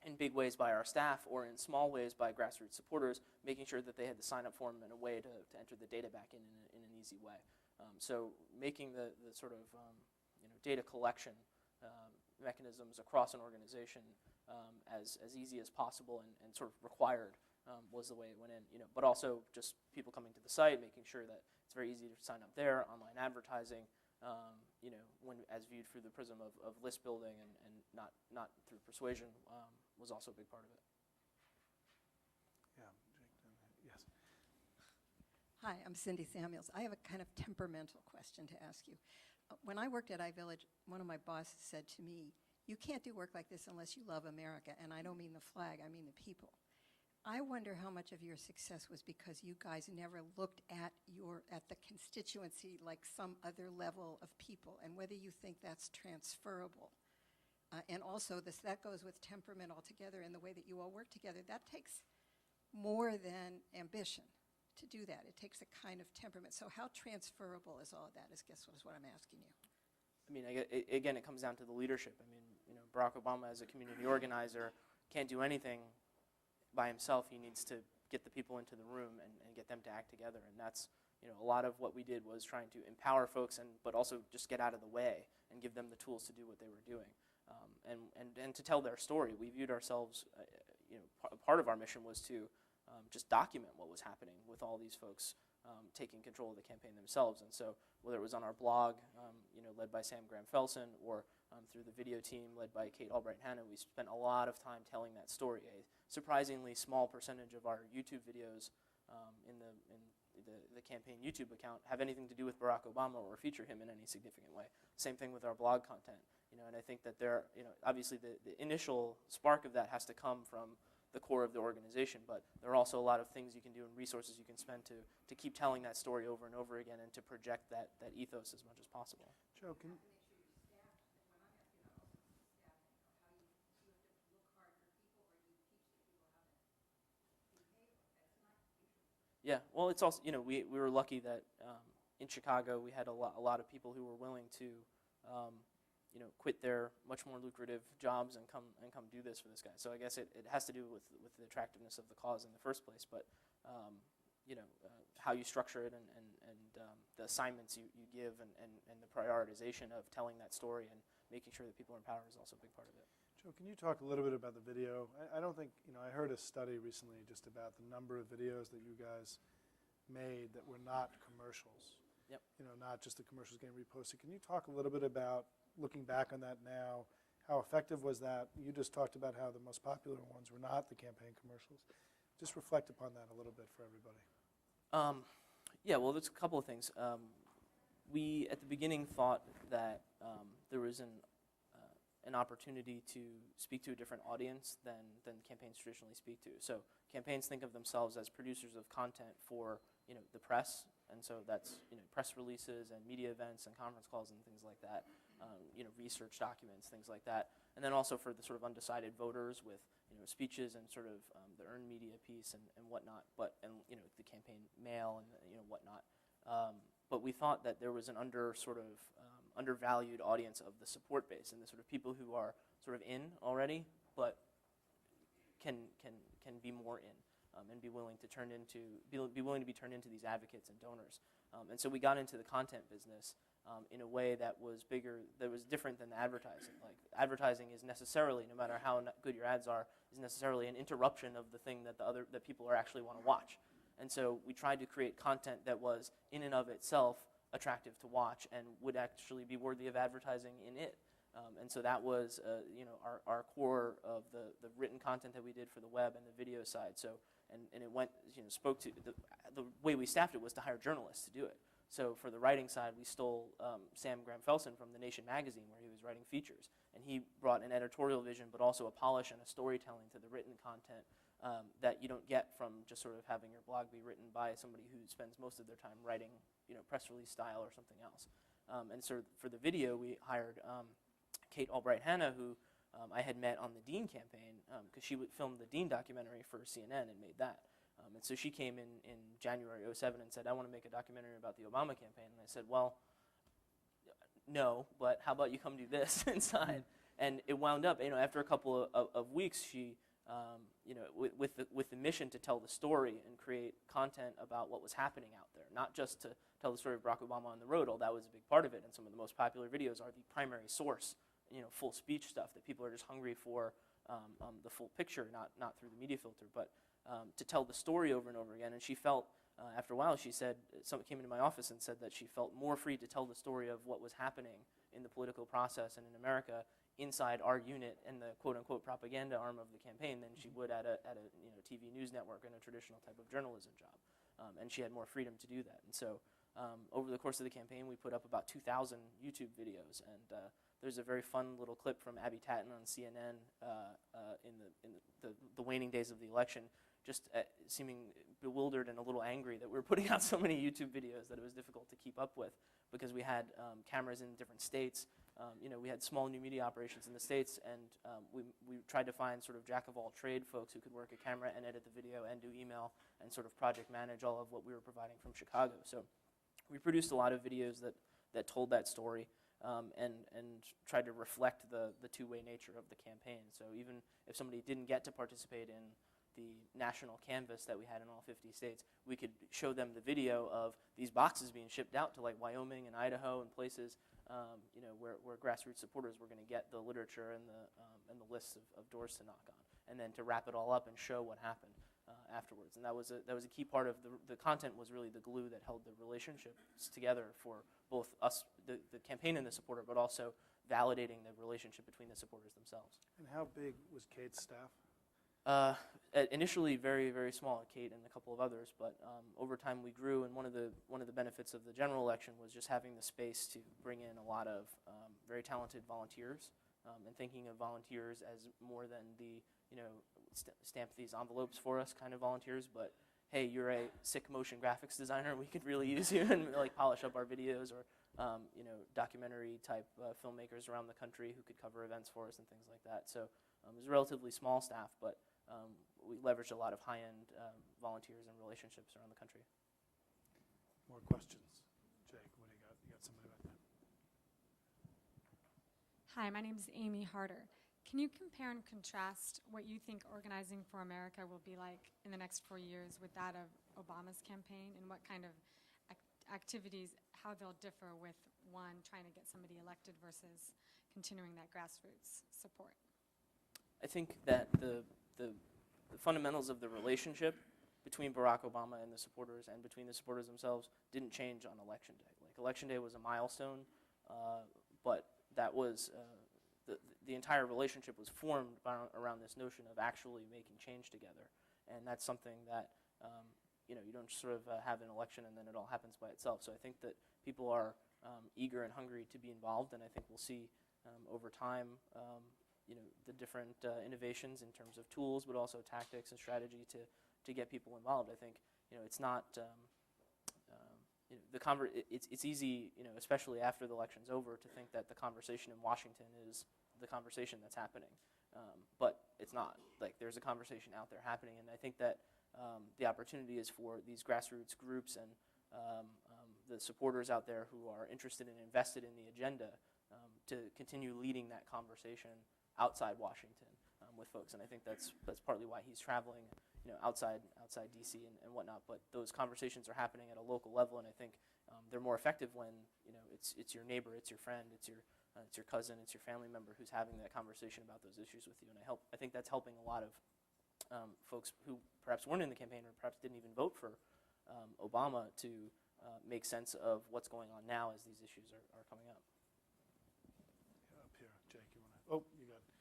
in big ways by our staff or in small ways by grassroots supporters, making sure that they had the sign-up form in a way to enter the data back in an easy way. So making the sort of data collection mechanisms across an organization as easy as possible and sort of required was the way it went in. But also just people coming to the site, making sure that it's very easy to sign up there, online advertising, when as viewed through the prism of list building and not through persuasion was also a big part of it. Yeah, yes. Hi, I'm Cindy Samuels. I have a kind of temperamental question to ask you. When I worked at iVillage, one of my bosses said to me, "You can't do work like this unless you love America," and I don't mean the flag, I mean the people. I wonder how much of your success was because you guys never looked at the constituency like some other level of people, and whether you think that's transferable. And also, that goes with temperament altogether, and the way that you all work together. That takes more than ambition to do that. It takes a kind of temperament. So how transferable is all of that, is what I'm asking you. I mean, again, it comes down to the leadership. I mean, Barack Obama as a community organizer can't do anything by himself. He needs to get the people into the room and get them to act together. And that's, a lot of what we did was trying to empower folks, but also just get out of the way and give them the tools to do what they were doing. And to tell their story. We viewed ourselves, part of our mission was to just document what was happening with all these folks taking control of the campaign themselves. And so whether it was on our blog, led by Sam Graham-Felsen, or through the video team led by Kate Albright-Hanna, we spent a lot of time telling that story. A surprisingly small percentage of our YouTube videos in the campaign YouTube account have anything to do with Barack Obama or feature him in any significant way. Same thing with our blog content. And I think that obviously the initial spark of that has to come from the core of the organization, but there are also a lot of things you can do and resources you can spend to keep telling that story over and over again and to project that ethos as much as possible. Joe, can you? Yeah, well, it's also, we were lucky that in Chicago we had a lot of people who were willing to quit their much more lucrative jobs and come do this for this guy. So I guess it has to do with the attractiveness of the cause in the first place, but how you structure it and the assignments you give and the prioritization of telling that story and making sure that people are empowered is also a big part of it. Joe, can you talk a little bit about the video? I don't think, I heard a study recently just about the number of videos that you guys made that were not commercials. Yep. Not just the commercials getting reposted. Can you talk a little bit about, looking back on that now, how effective was that? You just talked about how the most popular ones were not the campaign commercials. Just reflect upon that a little bit for everybody. Yeah, well, there's a couple of things. We, at the beginning, thought that there was an opportunity to speak to a different audience than campaigns traditionally speak to. So campaigns think of themselves as producers of content for the press, and so that's press releases and media events and conference calls and things like that, research documents, things like that, and then also for the sort of undecided voters with speeches and sort of the earned media piece and whatnot, and the campaign mail and whatnot. But we thought that there was an undervalued audience of the support base and the sort of people who are sort of in already, but can be more in and be willing to be turned into these advocates and donors. And so we got into the content business in a way that was bigger, that was different than advertising. Like advertising is necessarily, no matter how good your ads are, is necessarily an interruption of the thing that people are actually want to watch. And so we tried to create content that was in and of itself attractive to watch and would actually be worthy of advertising in it. And so that was our core of the written content that we did for the web and the video side. So and it went spoke to the way we staffed it was to hire journalists to do it. So for the writing side, we stole Sam Graham-Felsen from The Nation magazine, where he was writing features. And he brought an editorial vision, but also a polish and a storytelling to the written content that you don't get from just sort of having your blog be written by somebody who spends most of their time writing, press release style or something else. And so for the video, we hired Kate Albright-Hanna, who I had met on the Dean campaign, because she filmed the Dean documentary for CNN and made that. And so she came in January '07 and said, I want to make a documentary about the Obama campaign. And I said, well, no, but how about you come do this inside? And it wound up, after a couple of weeks, she, with the mission to tell the story and create content about what was happening out there, not just to tell the story of Barack Obama on the road, although that was a big part of it, and some of the most popular videos are the primary source, full speech stuff that people are just hungry for, the full picture, not through the media filter, but to tell the story over and over again. And she felt, after a while, she said, someone came into my office and said that she felt more free to tell the story of what was happening in the political process and in America inside our unit and the quote-unquote propaganda arm of the campaign than she would at a TV news network and a traditional type of journalism job. And she had more freedom to do that. And so over the course of the campaign, we put up about 2,000 YouTube videos. And there's a very fun little clip from Abby Tatton on CNN in the waning days of the election, just seeming bewildered and a little angry that we were putting out so many YouTube videos that it was difficult to keep up with, because we had cameras in different states. We had small new media operations in the States, and we tried to find sort of jack-of-all-trade folks who could work a camera and edit the video and do email and sort of project manage all of what we were providing from Chicago. So we produced a lot of videos that told that story and tried to reflect the two-way nature of the campaign. So even if somebody didn't get to participate in the national canvas that we had in all 50 states, we could show them the video of these boxes being shipped out to like Wyoming and Idaho and places where grassroots supporters were going to get the literature and the lists of doors to knock on, and then to wrap it all up and show what happened afterwards. And that was a key part of the content, was really the glue that held the relationships together for both us, the campaign and the supporter, but also validating the relationship between the supporters themselves. And how big was Kate's staff? Initially, very, very small, Kate and a couple of others, but over time we grew, and one of the benefits of the general election was just having the space to bring in a lot of very talented volunteers, and thinking of volunteers as more than the, stamp these envelopes for us kind of volunteers, but hey, you're a sick motion graphics designer, we could really use you, and like polish up our videos, or documentary type filmmakers around the country who could cover events for us and things like that. So it was a relatively small staff, but we leveraged a lot of high-end volunteers and relationships around the country. More questions? Jake, what do you got? You got somebody back there? Hi, my name is Amy Harder. Can you compare and contrast what you think Organizing for America will be like in the next 4 years with that of Obama's campaign, and what kind of activities, how they'll differ with one trying to get somebody elected versus continuing that grassroots support? I think that the fundamentals of the relationship between Barack Obama and the supporters, and between the supporters themselves, didn't change on Election Day. Like, Election Day was a milestone, but that was the entire relationship was formed around this notion of actually making change together, and that's something that you don't sort of have an election and then it all happens by itself. So I think that people are eager and hungry to be involved, and I think we'll see over time the different innovations in terms of tools, but also tactics and strategy to get people involved. I think it's not it's easy, especially after the election's over, to think that the conversation in Washington is the conversation that's happening, but it's not. Like, there's a conversation out there happening, and I think that the opportunity is for these grassroots groups and the supporters out there who are interested and invested in the agenda to continue leading that conversation outside Washington with folks, and I think that's partly why he's traveling, outside DC and whatnot. But those conversations are happening at a local level, and I think they're more effective when it's your neighbor, it's your friend, it's your cousin, it's your family member who's having that conversation about those issues with you. And I think that's helping a lot of folks who perhaps weren't in the campaign or perhaps didn't even vote for Obama to make sense of what's going on now as these issues are coming up. Up here, Jake, you want to? Oh, you got it.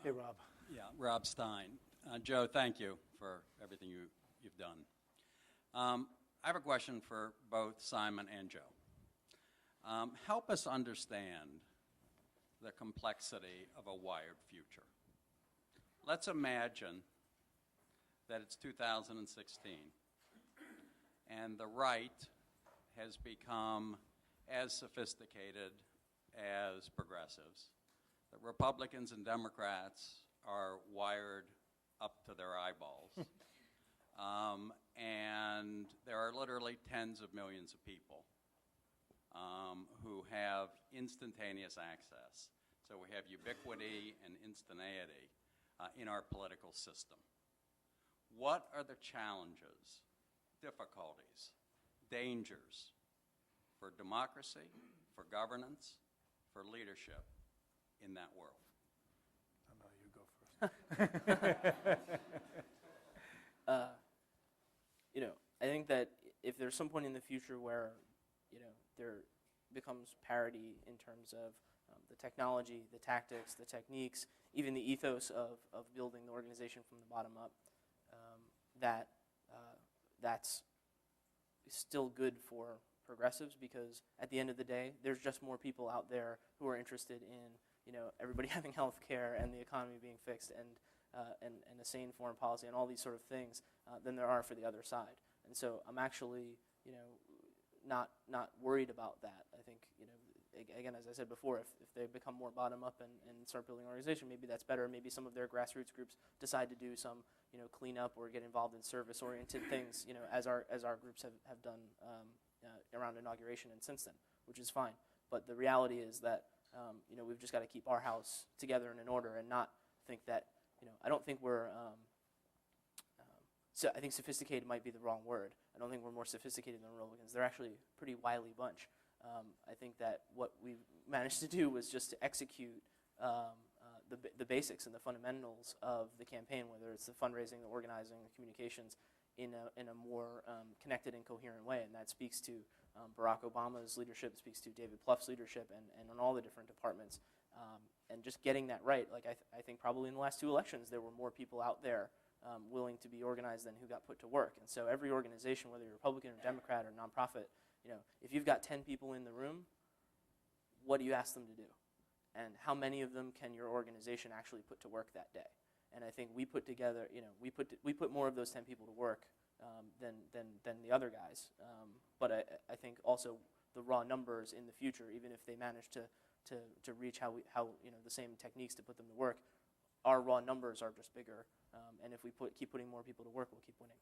Hey, Rob. Yeah, Rob Stein. Joe, thank you for everything you've done. I have a question for both Simon and Joe. Help us understand the complexity of a wired future. Let's imagine that it's 2016 and the right has become as sophisticated as progressives. The Republicans and Democrats are wired up to their eyeballs. And there are literally tens of millions of people who have instantaneous access. So we have ubiquity and instantaneity in our political system. What are the challenges, difficulties, dangers for democracy, for governance, for leadership in that world? I know, you go first. I think that if there's some point in the future where, there becomes parity in terms of the technology, the tactics, the techniques, even the ethos of building the organization from the bottom up, that's still good for progressives, because at the end of the day, there's just more people out there who are interested in, everybody having health care and the economy being fixed and a sane foreign policy and all these sort of things than there are for the other side. And so I'm actually, not worried about that. I think, again, as I said before, if they become more bottom-up and start building an organization, maybe that's better. Maybe some of their grassroots groups decide to do some, cleanup or get involved in service-oriented things, as our groups have done around inauguration and since then, which is fine. But the reality is that, we've just got to keep our house together and in order and not think that, I don't think we're, so I think sophisticated might be the wrong word. I don't think we're more sophisticated than Republicans. They're actually a pretty wily bunch. I think that what we managed to do was just to execute the basics and the fundamentals of the campaign, whether it's the fundraising, the organizing, the communications, in a more connected and coherent way. And that speaks to Barack Obama's leadership, speaks to David Plouffe's leadership, and on all the different departments. And just getting that right, like I think probably in the last 2 elections, there were more people out there willing to be organized than who got put to work. And so every organization, whether you're Republican or Democrat or nonprofit, if you've got 10 people in the room, what do you ask them to do? And how many of them can your organization actually put to work that day? And I think we put together, we put more of those 10 people to work than the other guys. But I think also the raw numbers in the future, even if they manage to reach how the same techniques to put them to work, our raw numbers are just bigger. And if we keep putting more people to work, we'll keep winning.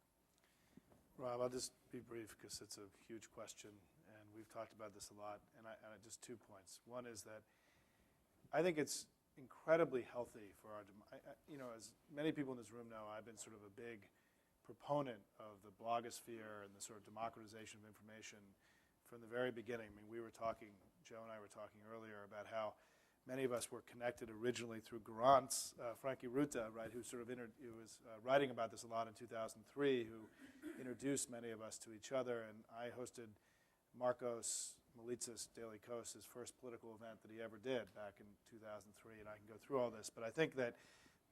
Rob, I'll just be brief because it's a huge question, and we've talked about this a lot. And just 2 points. One is that I think it's incredibly healthy for our, as many people in this room know, I've been sort of a big proponent of the blogosphere and the sort of democratization of information from the very beginning. I mean, Joe and I were talking earlier about how many of us were connected originally through Garant's Frankie Ruta, right, who was writing about this a lot in 2003, who introduced many of us to each other. And I hosted Marcos Melitsas de Licos' first political event that he ever did back in 2003, and I can go through all this. But I think that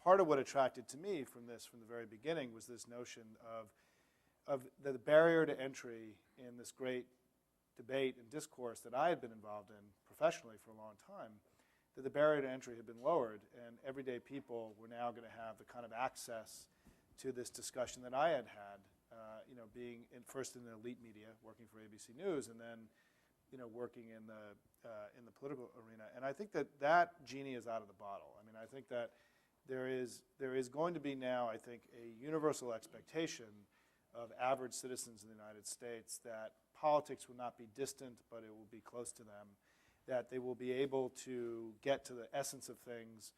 part of what attracted to me from the very beginning was this notion of the barrier to entry in this great debate and discourse that I had been involved in professionally for a long time, that the barrier to entry had been lowered, and everyday people were now going to have the kind of access to this discussion that I had had, being first in the elite media, working for ABC News, and then, working in the political arena. And I think that genie is out of the bottle. I mean, I think that there is going to be now, I think, a universal expectation of average citizens in the United States that politics will not be distant, but it will be close to them, that they will be able to get to the essence of things.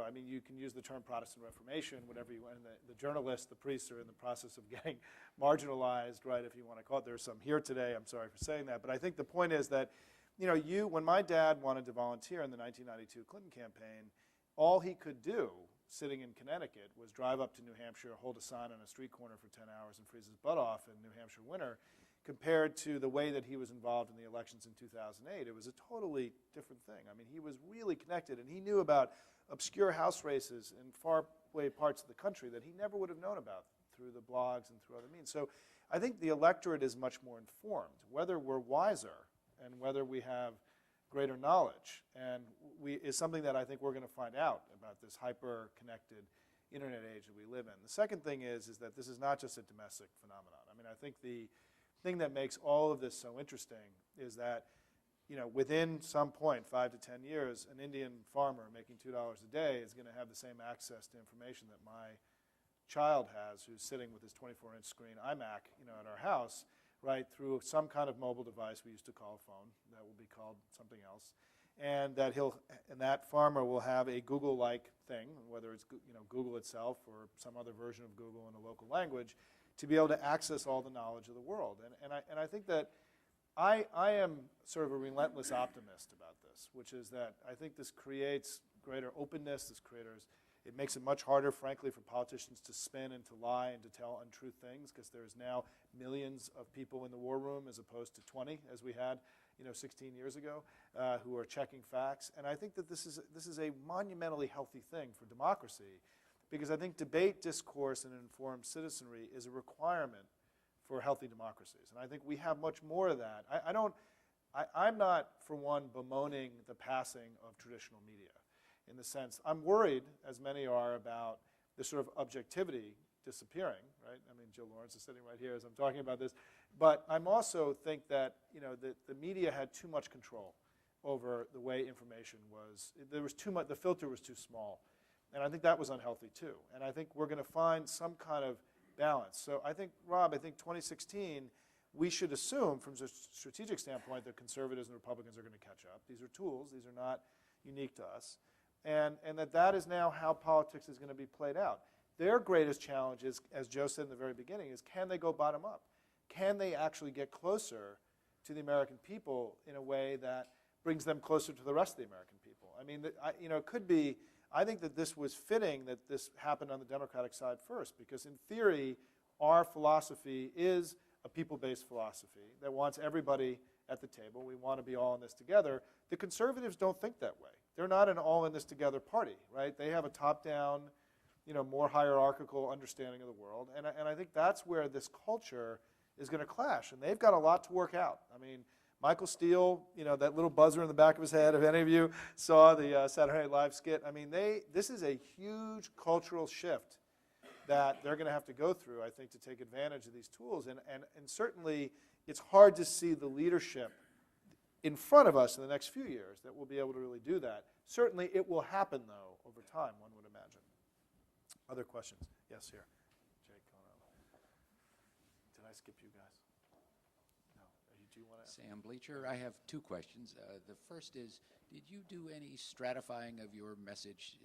I mean, you can use the term Protestant Reformation, whatever you want. And the journalists, the priests are in the process of getting marginalized, right, if you want to call it. There's some here today. I'm sorry for saying that. But I think the point is that, when my dad wanted to volunteer in the 1992 Clinton campaign, all he could do, sitting in Connecticut, was drive up to New Hampshire, hold a sign on a street corner for 10 hours, and freeze his butt off in New Hampshire winter, compared to the way that he was involved in the elections in 2008. It was a totally different thing. I mean, he was really connected, and he knew about obscure house races in far away parts of the country that he never would have known about through the blogs and through other means. So I think the electorate is much more informed. Whether we're wiser and whether we have greater knowledge is something that I think we're going to find out about this hyper-connected internet age that we live in. The second thing is that this is not just a domestic phenomenon. I mean, I think the thing that makes all of this so interesting is that, within some point, 5 to 10 years, an Indian farmer making $2 a day is going to have the same access to information that my child has, who's sitting with his 24-inch screen iMac, at our house, right, through some kind of mobile device we used to call a phone, that will be called something else, and that farmer will have a Google-like thing, whether it's Google itself or some other version of Google in a local language, to be able to access all the knowledge of the world. And I think that I am sort of a relentless optimist about this, which is that I think this creates greater openness. It makes it much harder, frankly, for politicians to spin and to lie and to tell untrue things, because there's now millions of people in the war room as opposed to 20, as we had 16 years ago, who are checking facts. And I think that this is a monumentally healthy thing for democracy, because I think debate, discourse, and informed citizenry is a requirement for healthy democracies. And I think we have much more of that. I'm not, for one, bemoaning the passing of traditional media, in the sense, I'm worried, as many are, about the sort of objectivity disappearing, right? I mean, Joe Lawrence is sitting right here as I'm talking about this. But I'm also think that, the media had too much control over the way information was. There was too much, the filter was too small. And I think that was unhealthy too. And I think we're going to find some kind of balance. So I think, Rob, 2016, we should assume from a strategic standpoint that conservatives and Republicans are going to catch up. These are tools. These are not unique to us. And that is now how politics is going to be played out. Their greatest challenge is, as Joe said in the very beginning, is can they go bottom up? Can they actually get closer to the American people in a way that brings them closer to the rest of the American people? I mean, it could be, I think that this was fitting that this happened on the Democratic side first, because in theory, our philosophy is a people-based philosophy that wants everybody at the table. We want to be all in this together. The conservatives don't think that way. They're not an all in this together party, right? They have a top-down, more hierarchical understanding of the world. And I think that's where this culture is going to clash. And they've got a lot to work out. I mean, Michael Steele, that little buzzer in the back of his head, if any of you saw the Saturday Night Live skit, I mean, this is a huge cultural shift that they're going to have to go through, I think, to take advantage of these tools. And certainly, it's hard to see the leadership in front of us in the next few years that will be able to really do that. Certainly, it will happen, though, over time, one would imagine. Other questions? Yes, here. Jake, going on. Did I skip you guys? No. Do you want to? Sam Bleacher. I have two questions. The first is, did you do any stratifying of your message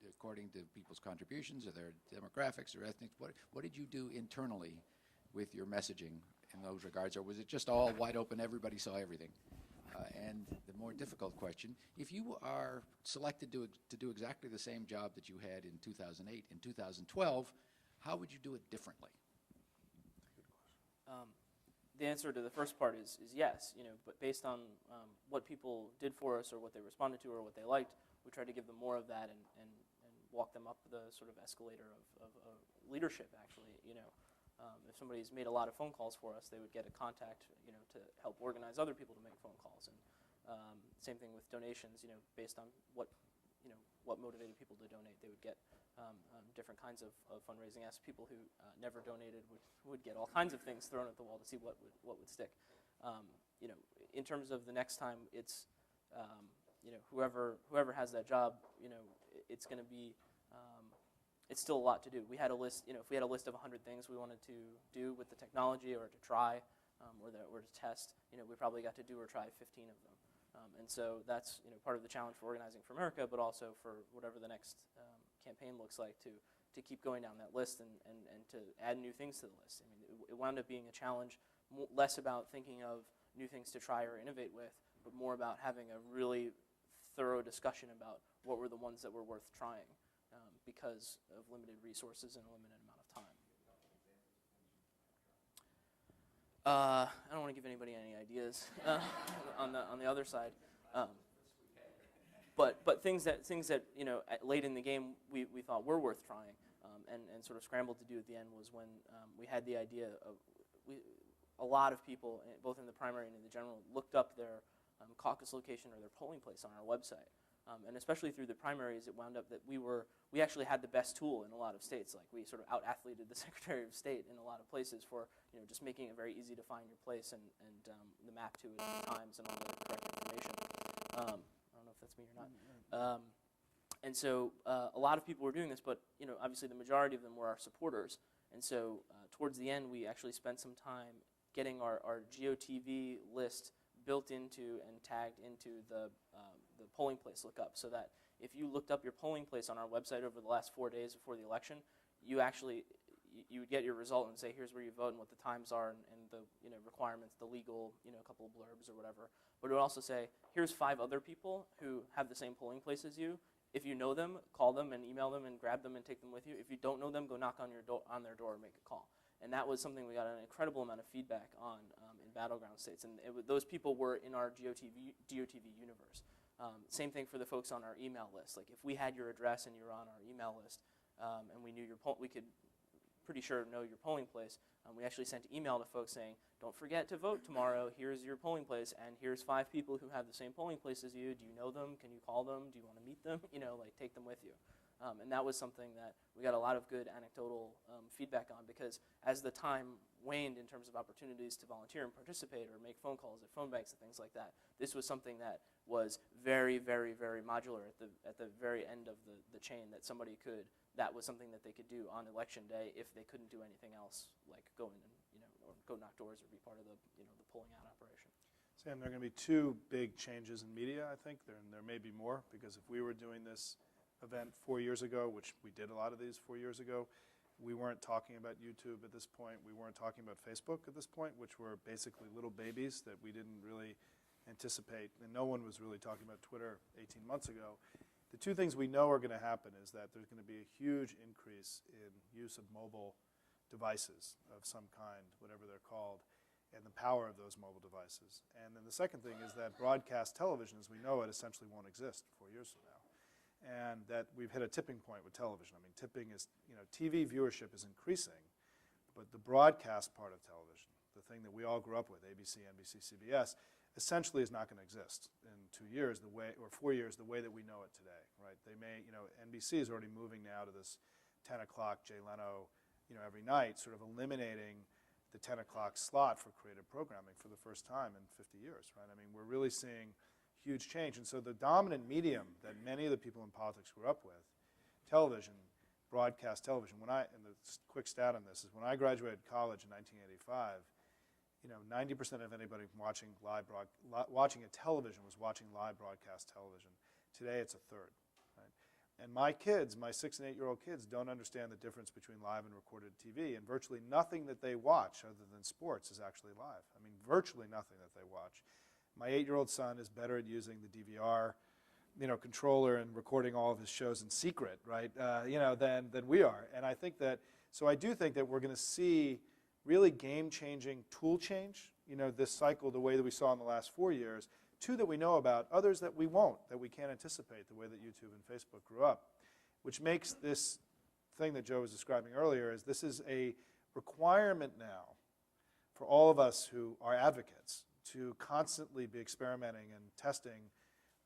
according to people's contributions or their demographics or ethnic? What did you do internally with your messaging in those regards, or was it just all wide open, everybody saw everything? And the more difficult question, if you are selected to do exactly the same job that you had in 2008, in 2012, how would you do it differently? The answer to the first part is yes, but based on what people did for us or what they responded to or what they liked, we tried to give them more of that and walk them up the sort of escalator of leadership, actually. If somebody's made a lot of phone calls for us, they would get a contact, to help organize other people to make phone calls. And same thing with donations, based on what motivated people to donate, they would get different kinds of fundraising. As people who never donated would get all kinds of things thrown at the wall to see what would stick. In terms of the next time, it's whoever has that job, it's going to be. It's still a lot to do. We had a list, if we had a list of 100 things we wanted to do with the technology or to try or to test, we probably got to do or try 15 of them. And so that's part of the challenge for Organizing for America, but also for whatever the next campaign looks like to keep going down that list and to add new things to the list. I mean, it wound up being a challenge, less about thinking of new things to try or innovate with, but more about having a really thorough discussion about what were the ones that were worth trying. Because of limited resources and a limited amount of time. I don't want to give anybody any ideas on the other side, but things that late in the game we thought were worth trying and sort of scrambled to do at the end was when we had the idea of a lot of people, both in the primary and in the general, looked up their caucus location or their polling place on our website. And especially through the primaries, it wound up that we actually had the best tool in a lot of states. Like, we sort of out-athleted the Secretary of State in a lot of places for, just making it very easy to find your place and the map to it and the times and all the correct information. I don't know if that's me or not. And so a lot of people were doing this, but obviously the majority of them were our supporters. And so towards the end, we actually spent some time getting our GOTV list built into and tagged into the polling place lookup, so that if you looked up your polling place on our website over the last 4 days before the election, you would get your result and say, here's where you vote and what the times are and the requirements, the legal, a couple of blurbs or whatever. But it would also say, here's 5 other people who have the same polling place as you. If you know them, call them and email them and grab them and take them with you. If you don't know them, go knock on their door and make a call. And that was something we got an incredible amount of feedback on in battleground states. And those people were in our GOTV universe. Same thing for the folks on our email list. Like, if we had your address and you were on our email list, and we knew we could pretty sure know your polling place, we actually sent email to folks saying, don't forget to vote tomorrow. Here's your polling place, and here's 5 people who have the same polling place as you. Do you know them? Can you call them? Do you want to meet them? Take them with you. And that was something that we got a lot of good anecdotal feedback on, because as the time waned in terms of opportunities to volunteer and participate or make phone calls at phone banks and things like that, this was something that was very, very, very modular at the very end of the chain, that was something that they could do on election day if they couldn't do anything else, like go in and, or go knock doors or be part of the polling out operation. Sam, there are going to be 2 big changes in media, I think. There may be more, because if we were doing this event 4 years ago, which we did a lot of these 4 years ago, we weren't talking about YouTube at this point. We weren't talking about Facebook at this point, which were basically little babies that we didn't really anticipate. And no one was really talking about Twitter 18 months ago. The 2 things we know are going to happen is that there's going to be a huge increase in use of mobile devices of some kind, whatever they're called, and the power of those mobile devices. And then the second thing is that broadcast television, as we know it, essentially won't exist 4 years from now. And that we've hit a tipping point with television. I mean, tipping is, TV viewership is increasing, but the broadcast part of television, the thing that we all grew up with, ABC, NBC, CBS, essentially is not going to exist in 2 years, or 4 years, the way that we know it today, right? They may, NBC is already moving now to this 10 o'clock Jay Leno, every night, sort of eliminating the 10 o'clock slot for creative programming for the first time in 50 years, right? I mean, we're really seeing huge change. And so the dominant medium that many of the people in politics grew up with, television, broadcast television, and the quick stat on this is when I graduated college in 1985, 90% of anybody watching watching a television was watching live broadcast television. Today it's a third. Right? And my kids, my 6 and 8-year-old kids, don't understand the difference between live and recorded TV, and virtually nothing that they watch other than sports is actually live. I mean, virtually nothing that they watch. My 8-year-old son is better at using the DVR, controller and recording all of his shows in secret, right? Than we are. And I think that, so I do think that we're going to see really game-changing tool change, this cycle the way that we saw in the last 4 years. 2 that we know about, others that we won't, that we can't anticipate the way that YouTube and Facebook grew up, which makes this thing that Joe was describing earlier is this is a requirement now for all of us who are advocates to constantly be experimenting and testing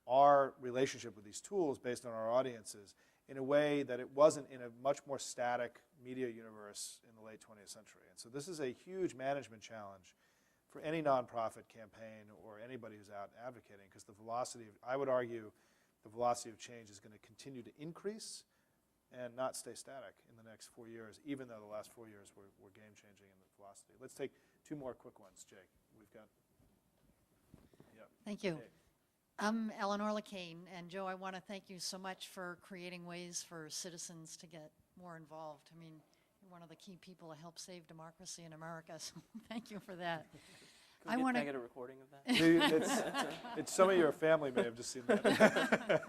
our relationship with these tools based on our audiences in a way that it wasn't in a much more static media universe in the late 20th century. And so this is a huge management challenge for any nonprofit campaign or anybody who's out advocating, because the velocity of, I would argue, the velocity of change is going to continue to increase and not stay static in the next 4 years, even though the last 4 years were game-changing in the velocity. Let's take 2 more quick ones, Jake. We've got, Thank you. Jake. I'm Eleanor Lacane, and Joe, I want to thank you so much for creating ways for citizens to get more involved. I mean, you're one of the key people to help save democracy in America, so thank you for that. Can I get a recording of that? It's some of your family may have just seen that.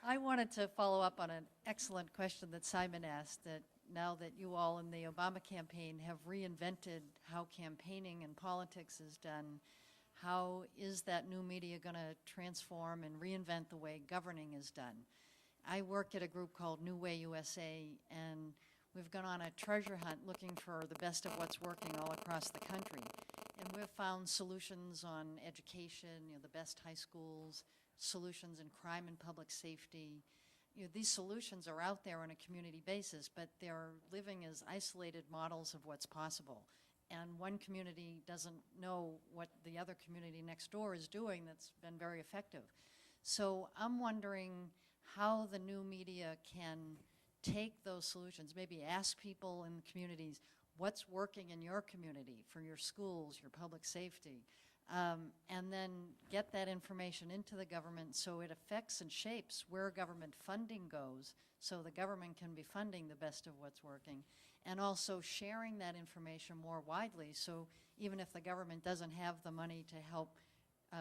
I wanted to follow up on an excellent question that Simon asked, that now that you all in the Obama campaign have reinvented how campaigning and politics is done, how is that new media going to transform and reinvent the way governing is done? I work at a group called New Way USA, and we've gone on a treasure hunt looking for the best of what's working all across the country. And we've found solutions on education, the best high schools, solutions in crime and public safety. These solutions are out there on a community basis, but they're living as isolated models of what's possible. And one community doesn't know what the other community next door is doing that's been very effective. So I'm wondering how the new media can take those solutions, maybe ask people in the communities, what's working in your community for your schools, your public safety, and then get that information into the government so it affects and shapes where government funding goes, so the government can be funding the best of what's working, and also sharing that information more widely, so even if the government doesn't have the money to help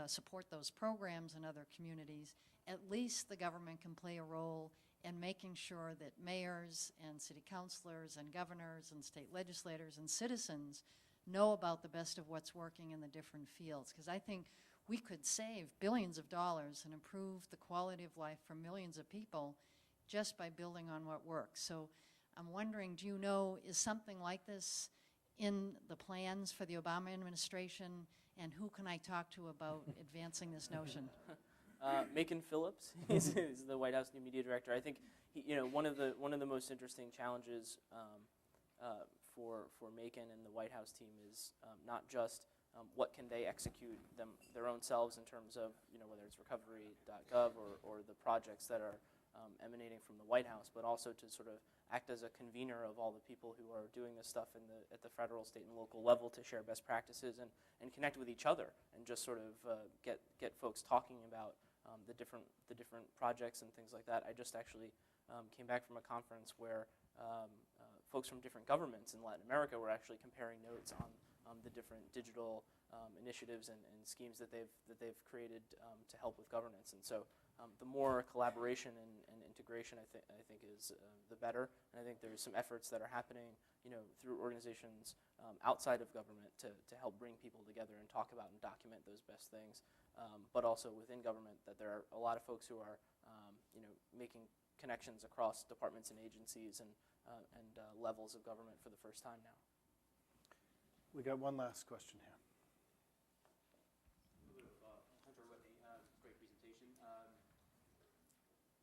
support those programs in other communities, at least the government can play a role in making sure that mayors and city councilors and governors and state legislators and citizens know about the best of what's working in the different fields. Because I think we could save billions of dollars and improve the quality of life for millions of people just by building on what works. So I'm wondering, do you know, is something like this in the plans for the Obama administration, and who can I talk to about advancing this notion? Macon Phillips is the White House new media director. I think one of the most interesting challenges for Macon and the White House team is not just what can they execute their own selves in terms of whether it's recovery.gov or the projects that are emanating from the White House, but also to sort of act as a convener of all the people who are doing this stuff at the federal, state, and local level to share best practices and connect with each other and just sort of get folks talking about the different projects and things like that. I just actually came back from a conference where folks from different governments in Latin America were actually comparing notes on the different digital initiatives and schemes that they've created to help with governance. And so the more collaboration and integration I think is the better. And I think there's some efforts that are happening through organizations outside of government to help bring people together and talk about and document those best things. But also within government, that there are a lot of folks who are making connections across departments and agencies and levels of government for the first time now. We got one last question here. Hunter Whitney, great presentation.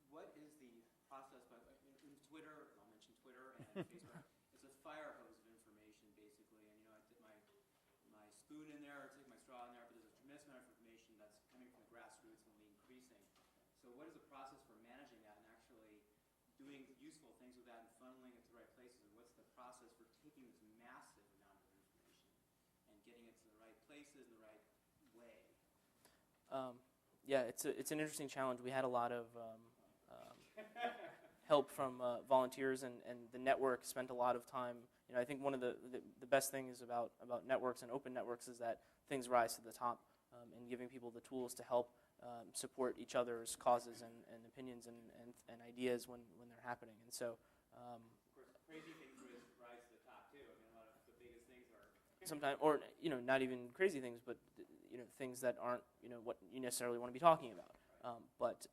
What is the process in Twitter? I'll mention Twitter and Facebook. It's a fire hose of information, basically. And I dip my spoon in there or take my straw in there, but there's a tremendous amount of information that's coming from the grassroots and only increasing. So what is the process for managing that and actually doing useful things with that and funneling it to the right places? And what's the process for taking this massive amount of information and getting it to the right places in the right way? Yeah, it's an interesting challenge. We had a lot of help from volunteers, and the network spent a lot of time. I think one of the best things about networks and open networks is that things rise to the top, and giving people the tools to help support each other's causes and opinions and ideas when they're happening. And so, of course, crazy things rise to the top too. I mean, a lot of the biggest things are sometimes, or not even crazy things, but things that aren't what you necessarily want to be talking about. But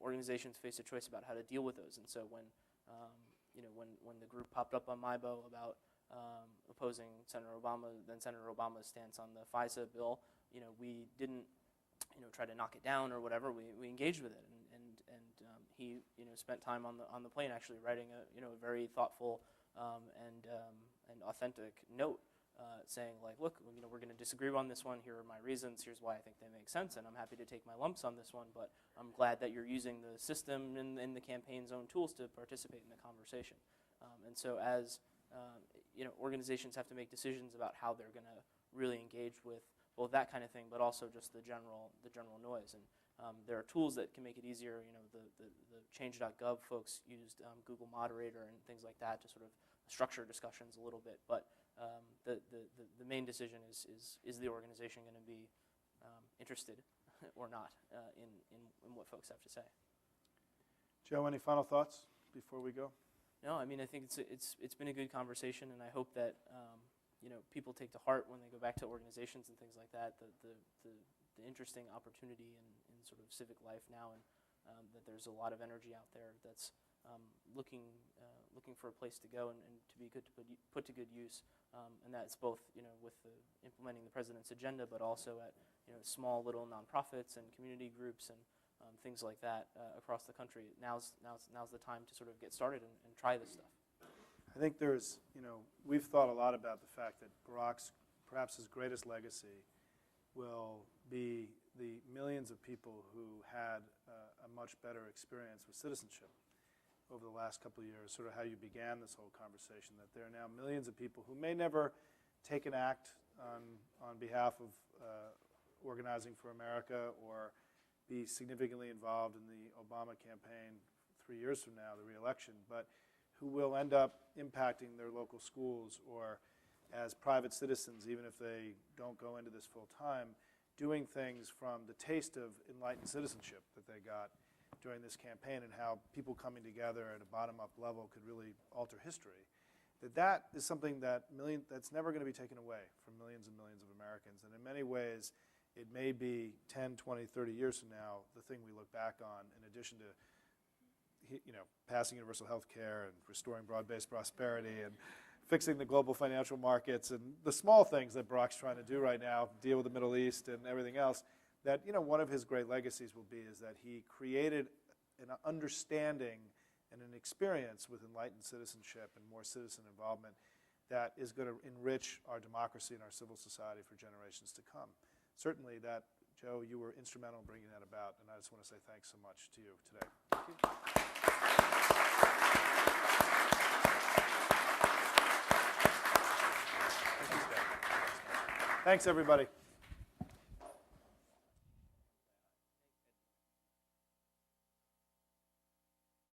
organizations face a choice about how to deal with those. And so when the group popped up on MyBo about opposing Senator Obama's stance on the FISA bill, we didn't try to knock it down or whatever. We engaged with it, and he spent time on the plane actually writing a very thoughtful and authentic note. Saying like, look, we're going to disagree on this one. Here are my reasons. Here's why I think they make sense, and I'm happy to take my lumps on this one. But I'm glad that you're using the system and the campaign's own tools to participate in the conversation. And so, as organizations have to make decisions about how they're going to really engage with both that kind of thing, but also just the general noise. And there are tools that can make it easier. The Change.gov folks used Google Moderator and things like that to sort of structure discussions a little bit, but the main decision is the organization going to be interested or not in what folks have to say. Joe, any final thoughts before we go? No, I mean, I think it's been a good conversation, and I hope that people take to heart when they go back to organizations and things like that the interesting opportunity in sort of civic life now, and that there's a lot of energy out there that's looking for a place to go and to be good to put to good use, and that's both with implementing the president's agenda, but also at small little nonprofits and community groups and things like that across the country. Now's the time to sort of get started and try this stuff. I think there's, we've thought a lot about the fact that Barack's, perhaps his greatest legacy, will be the millions of people who had a much better experience with citizenship over the last couple of years, sort of how you began this whole conversation, that there are now millions of people who may never take an act on behalf of Organizing for America or be significantly involved in the Obama campaign 3 years from now, the re-election, but who will end up impacting their local schools or as private citizens, even if they don't go into this full time, doing things from the taste of enlightened citizenship that they got during this campaign and how people coming together at a bottom-up level could really alter history. That is something that's never going to be taken away from millions and millions of Americans. And in many ways, it may be 10, 20, 30 years from now, the thing we look back on, in addition to passing universal health care and restoring broad-based prosperity and fixing the global financial markets and the small things that Barack's trying to do right now, deal with the Middle East and everything else, that one of his great legacies will be is that he created an understanding and an experience with enlightened citizenship and more citizen involvement that is going to enrich our democracy and our civil society for generations to come. Certainly that, Joe, you were instrumental in bringing that about, and I just want to say thanks so much to you today. Thank you. Thanks, everybody.